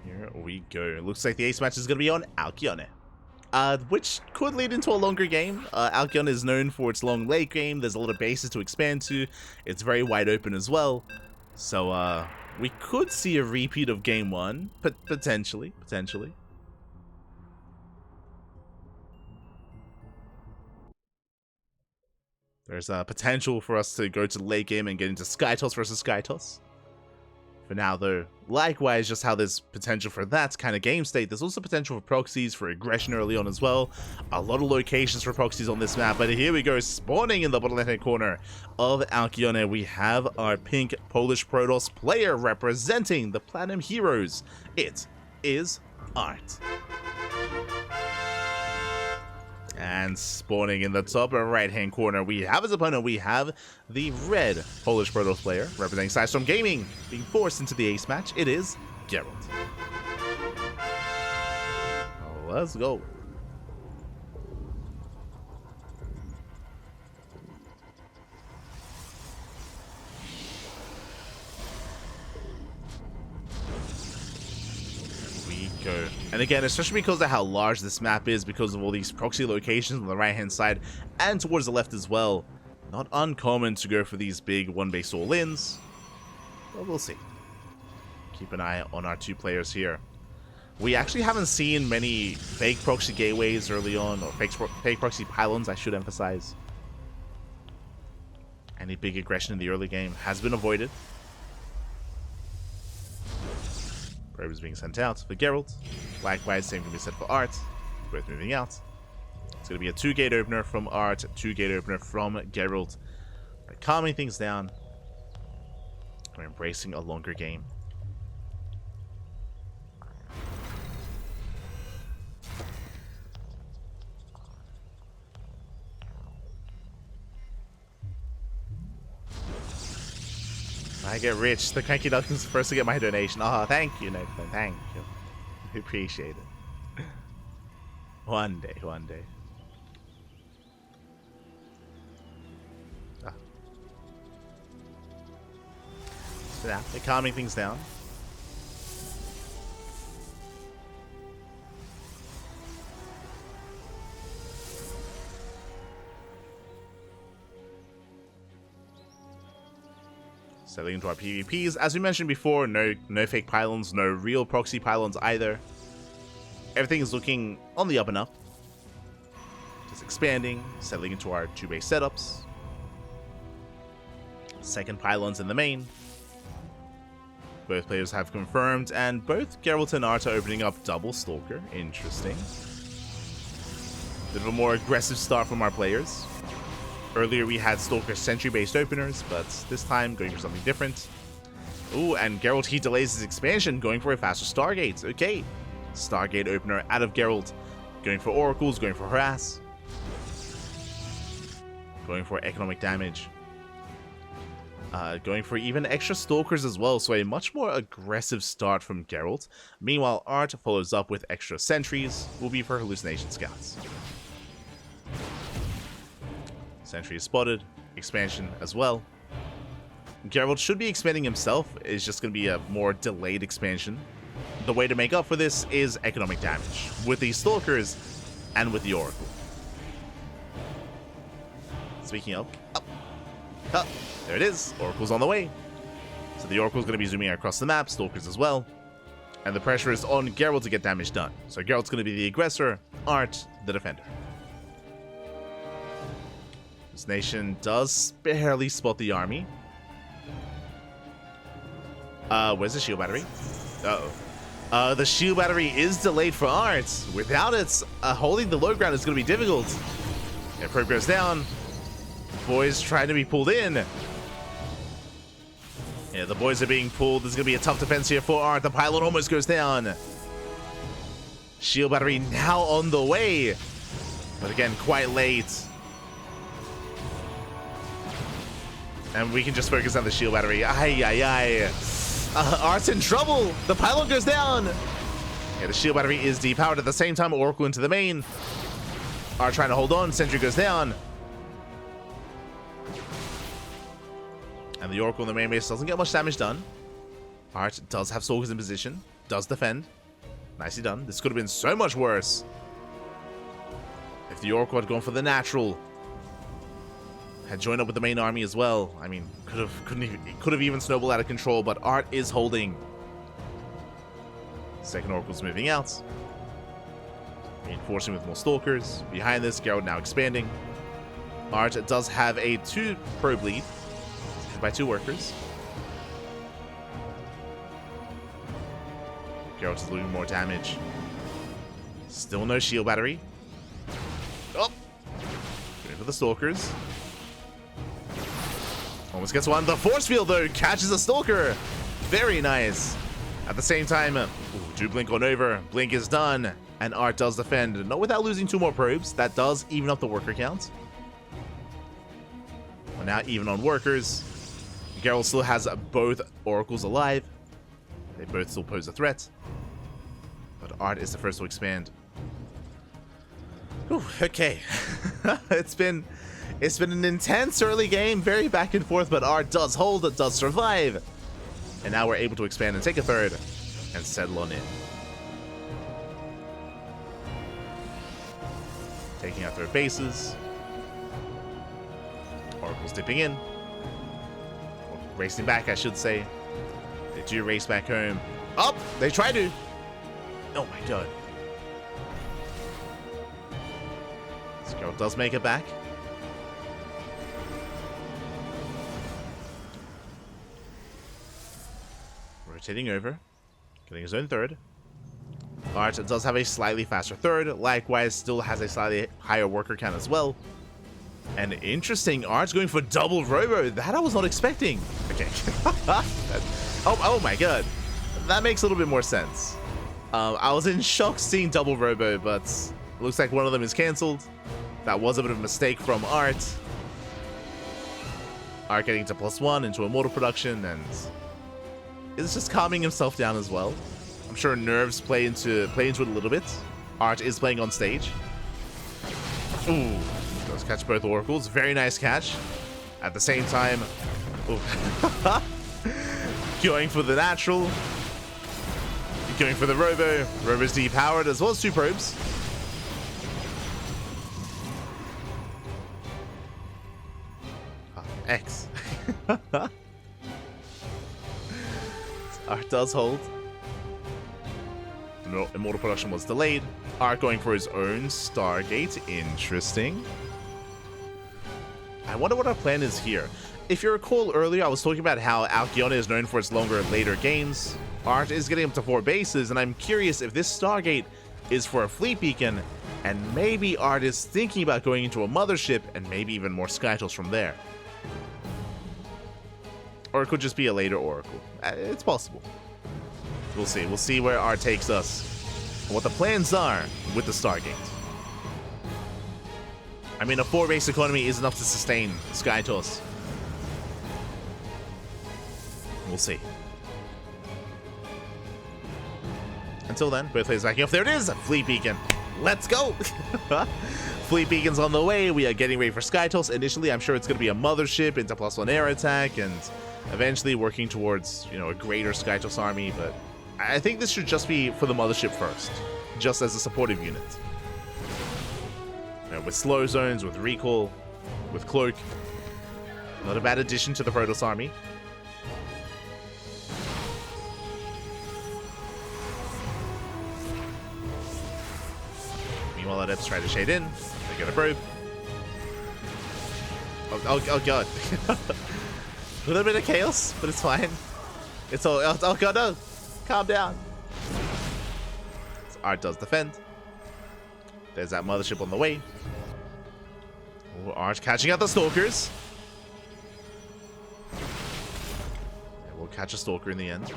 Here we go. It looks like the ace match is going to be on Alkyone. Which could lead into a longer game. Alkyone is known for its long late game. There's a lot of bases to expand to. It's very wide open as well. So, we could see a repeat of game 1. Potentially. There's a potential for us to go to the late game and get into Skytoss versus Skytoss. For now, though, likewise, just how there's potential for that kind of game state, there's also potential for proxies, for aggression early on as well. A lot of locations for proxies on this map, but here we go, spawning in the bottom left-hand corner of Alkyone, we have our pink Polish Protoss player representing the Platinum Heroes. It is ArT. And spawning in the top right-hand corner, we have as opponent, we have the red Polish Protoss player, representing Sidestorm Gaming, being forced into the ace match. It is Gerald. Let's go. Go. And again, especially because of how large this map is, because of all these proxy locations on the right hand side and towards the left as well, not uncommon to go for these big one base all-ins, but we'll see. Keep an eye on our 2 players here. We actually haven't seen many fake proxy gateways early on, or fake proxy pylons, I should emphasize. Any big aggression in the early game has been avoided. Probe is being sent out for Gerald. Likewise, same can be said for ArT. Both moving out. It's going to be a 2-gate opener from ArT, 2-gate opener from Gerald. We're calming things down. We're embracing a longer game. I get rich. The CranKy Ducklings is the first to get my donation. Oh, thank you, Nathan. Thank you. We appreciate it. One day, one day. Ah. So now, they're calming things down. Settling into our PvPs. As we mentioned before, no fake pylons, no real proxy pylons either. Everything is looking on the up and up. Just expanding, settling into our 2-base setups. Second pylons in the main. Both players have confirmed, and both Gerald and ArT are opening up double Stalker. Interesting. Bit of a more aggressive start from our players. Earlier we had Stalker Sentry-based openers, but this time going for something different. Ooh, and Gerald, he delays his expansion, going for a faster Stargate. Okay, Stargate opener out of Gerald. Going for oracles, going for harass. Going for economic damage. Going for even extra stalkers as well, so a much more aggressive start from Gerald. Meanwhile, ArT follows up with extra sentries, will be for hallucination scouts. Sentry is spotted, expansion as well. Gerald should be expanding himself, it's just going to be a more delayed expansion. The way to make up for this is economic damage, with the stalkers and with the oracle. Speaking of, there it is, oracle's on the way. So the oracle's going to be zooming across the map, stalkers as well. And the pressure is on Gerald to get damage done. So Gerald's going to be the aggressor, ArT the defender. This nation does barely spot the army. Where's the shield battery? Uh-oh. The shield battery is delayed for ArT. Without it, holding the low ground is going to be difficult. Yeah, probe goes down. Boys trying to be pulled in. Yeah, the boys are being pulled. There's going to be a tough defense here for ArT. The pylon almost goes down. Shield battery now on the way. But again, quite late. And we can just focus on the shield battery. ArT's in trouble. The pylon goes down. Yeah, the shield battery is depowered. At the same time, oracle into the main. ArT trying to hold on. Sentry goes down. And the oracle in the main base doesn't get much damage done. ArT does have stalkers in position. Does defend. Nicely done. This could have been so much worse if the oracle had gone for the natural. Had joined up with the main army as well. I mean, could have even snowballed out of control, but ArT is holding. Second oracle's moving out. Reinforcing with more stalkers. Behind this, Gerald now expanding. ArT does have a 2 probe lead by 2 workers. Gerald is losing more damage. Still no shield battery. Oh! Going for the stalkers. Almost gets one. The force field, though, catches a stalker. Very nice. At the same time, do blink on over. Blink is done. And ArT does defend. Not without losing 2 more probes. That does even up the worker count. We're now even on workers. Gerald still has both oracles alive. They both still pose a threat. But ArT is the first to expand. Whew, okay. It's been an intense early game, very back and forth, but ArT does hold, it does survive. And now we're able to expand and take a third and settle on in. Taking out their bases. Oracle's dipping in. Racing back, I should say. They do race back home. Oh, they try to. Oh my god. This girl does make it back. Rotating over. Getting his own third. ArT does have a slightly faster third. Likewise, still has a slightly higher worker count as well. And interesting, ArT's going for double robo. That I was not expecting. Okay. oh my god. That makes a little bit more sense. I was in shock seeing double robo, but it looks like one of them is cancelled. That was a bit of a mistake from ArT. ArT getting to +1 into immortal production, and is just calming himself down as well. I'm sure nerves play into it a little bit. ArT is playing on stage. Ooh. Does catch both oracles. Very nice catch. At the same time, going for the natural. Going for the robo. Robo's depowered as well as 2 probes. X. ArT does hold. No, immortal production was delayed. ArT going for his own Stargate. Interesting. I wonder what our plan is here. If you recall earlier, I was talking about how Alcyone is known for its longer, later games. ArT is getting up to 4 bases, and I'm curious if this Stargate is for a fleet beacon, and maybe ArT is thinking about going into a mothership, and maybe even more Skytals from there. Or it could just be a later oracle. It's possible. We'll see. We'll see where ArT takes us. what the plans are with the Stargate. I mean, a 4 base economy is enough to sustain SkyToss. We'll see. Until then, both players backing off. There it is! Fleet Beacon. Let's go! Fleet Beacon's on the way. We are getting ready for SkyToss. Initially, I'm sure it's going to be a mothership into +1 air attack, and eventually working towards, you know, a greater SkyToss army, but I think this should just be for the mothership first, just as a supportive unit. You know, with slow zones, with recall, with cloak. Not a bad addition to the Protoss army. Meanwhile, Adepts try to shade in. They get a probe. Oh god. A little bit of chaos, but it's fine. It's all. Oh god, no! Calm down. So ArT does defend. There's that mothership on the way. Oh, ArT catching out the Stalkers. Yeah, we'll catch a Stalker in the end.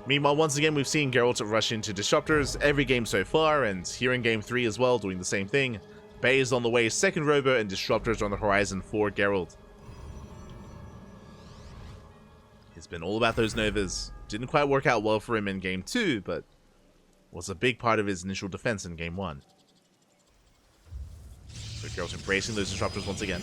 Meanwhile, once again, we've seen Gerald rush into Disruptors every game so far, and here in Game 3 as well, doing the same thing. Bay is on the way, second Robo, and Disruptors are on the horizon for Gerald. It's been all about those Novas. Didn't quite work out well for him in Game 2, but was a big part of his initial defense in Game 1. So Gerald's embracing those Disruptors once again.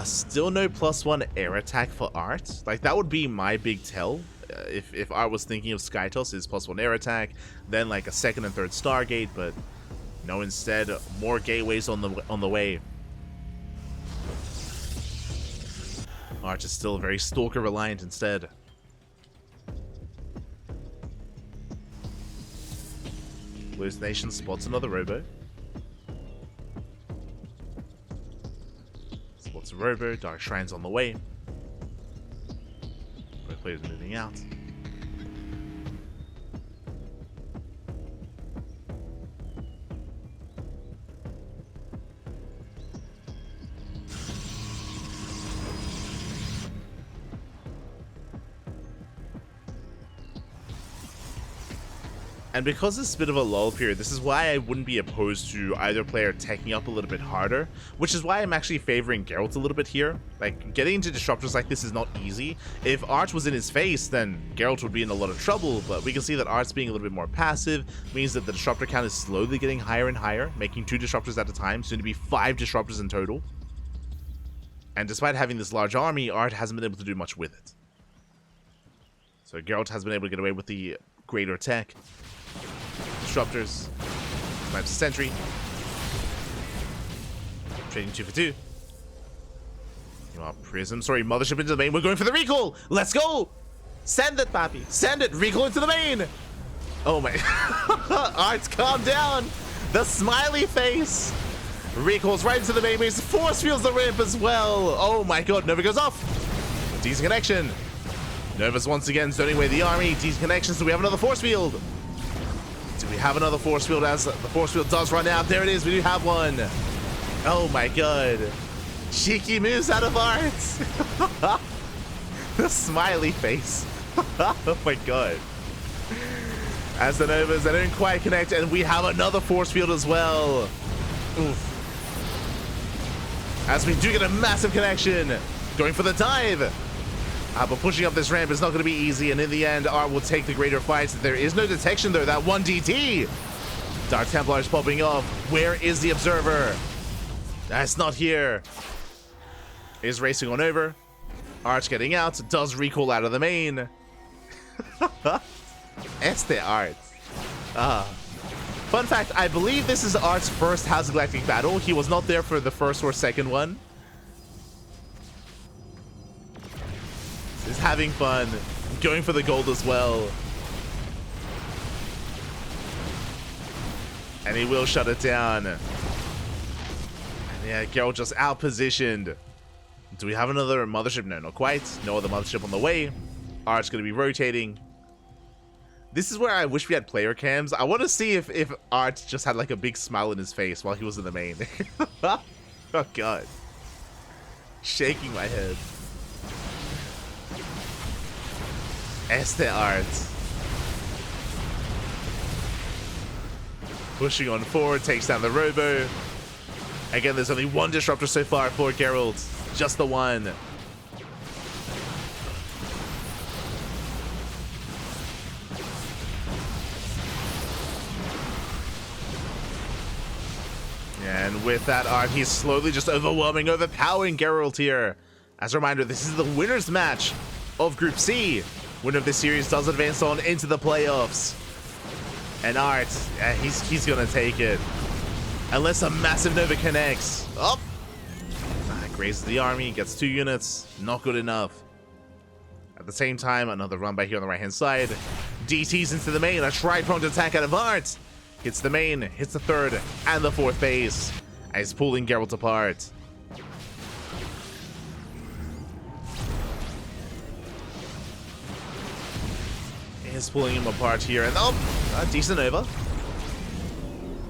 Still no +1 air attack for ArT. Like, that would be my big tell. If ArT was thinking of SkyToss is +1 air attack, then like a second and third Stargate, but no, instead more gateways on the way. ArT is still very Stalker reliant instead. Blues Nation spots another Robo. Spots a Robo, Dark Shrine's on the way. Both players moving out. And because it's a bit of a lull period, this is why I wouldn't be opposed to either player taking up a little bit harder, which is why I'm actually favoring Geralt a little bit here. Like, getting into Disruptors like this is not easy. If ArT was in his face, then Geralt would be in a lot of trouble, but we can see that ArT's being a little bit more passive, means that the Disruptor count is slowly getting higher and higher, making 2 Disruptors at a time, soon to be 5 Disruptors in total. And despite having this large army, ArT hasn't been able to do much with it. So Geralt has been able to get away with the greater tech. Disruptors, snipes a sentry, trading 2 for 2. Prism, sorry, mothership into the main. We're going for the recall. Let's go. Send it, papi. Send it. Recall into the main. Oh my. ArT, calm down. The smiley face. Recalls right into the main base. Force fields the ramp as well. Oh my god, Nova goes off. Decent connection. Nova's once again zoning away the army. Decent connection, so we have another force field. Do we have another force field as the force field does run out? There it is, we do have one. Oh my god. Cheeky moves out of ArT. The smiley face. Oh my god. As the Novas, they don't quite connect, and we have another force field as well. Oof. As we do get a massive connection. Going for the dive. But pushing up this ramp is not going to be easy, and in the end, ArT will take the greater fight. There is no detection though, that 1 DT! Dark Templar is popping off. Where is the Observer? That's not here. Is racing on over. ArT getting out, does recall out of the main. Este ArT. Fun fact, I believe this is ArT's first House of Galactic battle. He was not there for the first or second one. Is having fun, going for the gold as well. And he will shut it down. And yeah, Gerald just out-positioned. Do we have another mothership? No, not quite. No other mothership on the way. ArT's going to be rotating. This is where I wish we had player cams. I want to see if ArT just had like a big smile on his face while he was in the main. Oh god. Shaking my head. ArT. Pushing on forward, takes down the Robo. Again, there's only one disruptor so far for Gerald. Just the one. And with that ArT, he's slowly just overpowering Gerald here. As a reminder, this is the winner's match of Group C. Winner of this series does advance on into the playoffs. And ArT, he's gonna take it. Unless a massive Nova connects. Oh! Grazes the army, gets 2 units. Not good enough. At the same time, another run by here on the right-hand side. DTs into the main, a tri-pronged attack out of ArT. Hits the main, hits the 3rd and the 4th base. And he's pulling Geralt apart. He's pulling him apart here, and oh, a decent Nova.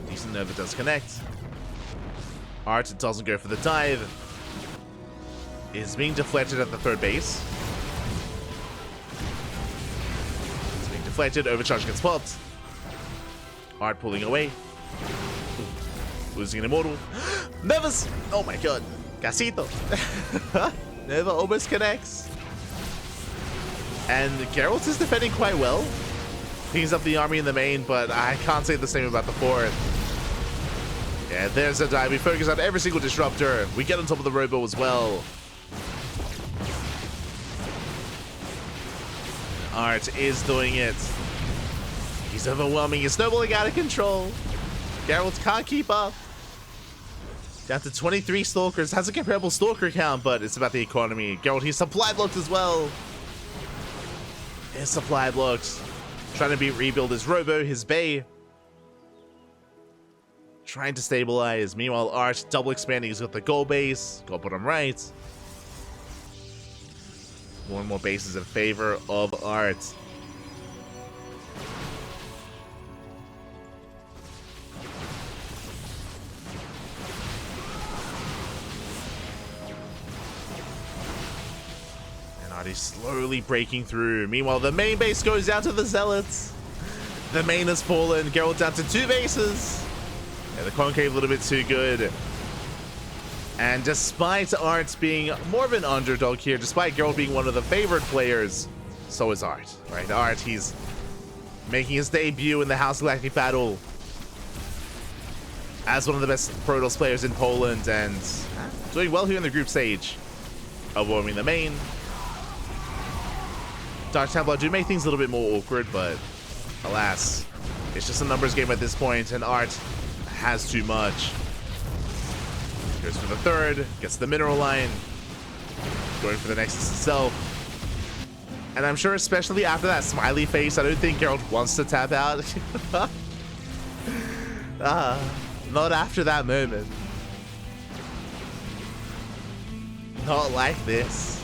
Decent Nova does connect. ArT doesn't go for the dive. Is being deflected at the 3rd base. It's being deflected, overcharge gets popped. ArT pulling away. Losing an immortal. Novas! Oh my god. Casito. Nova almost connects. And Geralt is defending quite well. Cleans up the army in the main, but I can't say the same about the 4th. Yeah, there's a dive. We focus on every single disruptor. We get on top of the Robo as well. ArT is doing it. He's overwhelming. He's snowballing out of control. Geralt can't keep up. Down to 23 Stalkers. Has a comparable Stalker count, but it's about the economy. Geralt, he's supply blocked as well. He's supply blocked. Trying to rebuild his Robo, his Bay. Trying to stabilize. Meanwhile, ArT double expanding. He's got the gold base. Gold bottom right. More and more bases in favor of ArT. And ArT is slowly breaking through. Meanwhile, the main base goes down to the Zealots. The main has fallen. Geralt down to 2 bases. Yeah, the CranKy a little bit too good. And despite ArT being more of an underdog here, despite Geralt being one of the favored players, so is ArT, right? ArT, he's making his debut in the House Galactic battle as one of the best Protoss players in Poland, and doing well here in the group stage. Overwhelming the main. Dark Templar do make things a little bit more awkward, but alas, it's just a numbers game at this point, and ArT has too much. Goes for the 3rd, gets the mineral line, going for the Nexus itself. And I'm sure, especially after that smiley face, I don't think Geralt wants to tap out. Not after that moment. Not like this.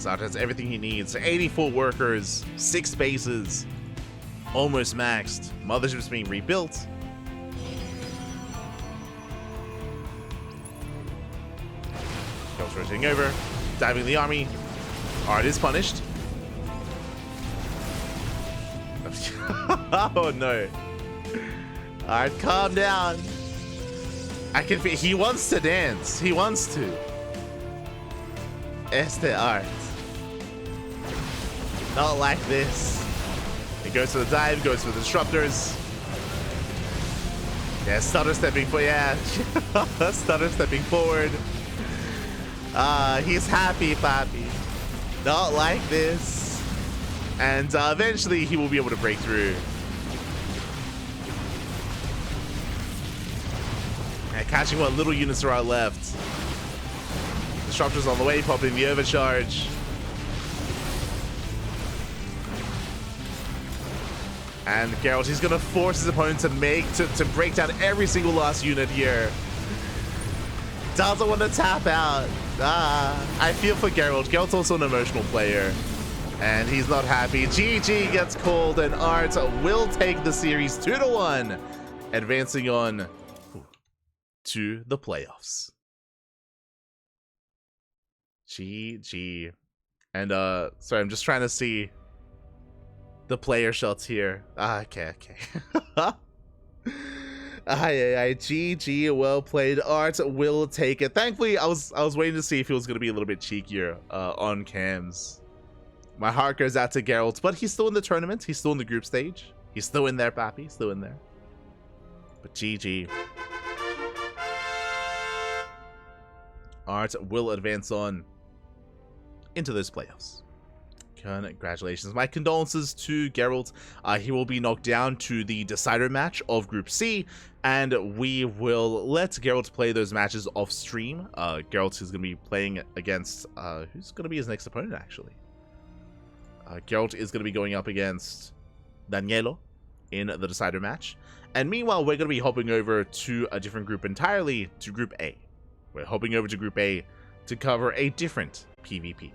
ArT has everything he needs. 84 workers, 6 bases, almost maxed. Mothership's being rebuilt. Geralt's rotating over, diving the army. ArT is punished. Oh no. ArT, calm down. I can feel he wants to dance. He wants to. ArT. Not like this. He goes for the dive, goes for the disruptors. Yeah, stutter stepping for stutter stepping forward. He's happy, Pappy. Not like this. And eventually he will be able to break through. And catching what little units are left. Disruptors on the way, popping the overcharge. And Geralt, he's gonna force his opponent to break down every single last unit here. Doesn't want to tap out. I feel for Geralt. Geralt's also an emotional player, and he's not happy. GG gets called, and ArT will take the series 2-1 advancing on to the playoffs. GG. And sorry, I'm just trying to see the player shots here. Okay. GG, well played. ArT will take it. Thankfully, I was waiting to see if he was gonna be a little bit cheekier on cams. My heart goes out to Gerald, but he's still in the tournament. He's still in the group stage. He's still in there, Pappy. Still in there. But GG. ArT will advance on into those playoffs. Congratulations. My condolences to Gerald. He will be knocked down to the decider match of Group C, and we will let Gerald play those matches off stream. Gerald is going to be playing against, who's going to be his next opponent, actually? Gerald is going to be going up against Danielo in the decider match. And meanwhile, we're going to be hopping over to a different group entirely, to Group A. We're hopping over to Group A to cover a different PvP.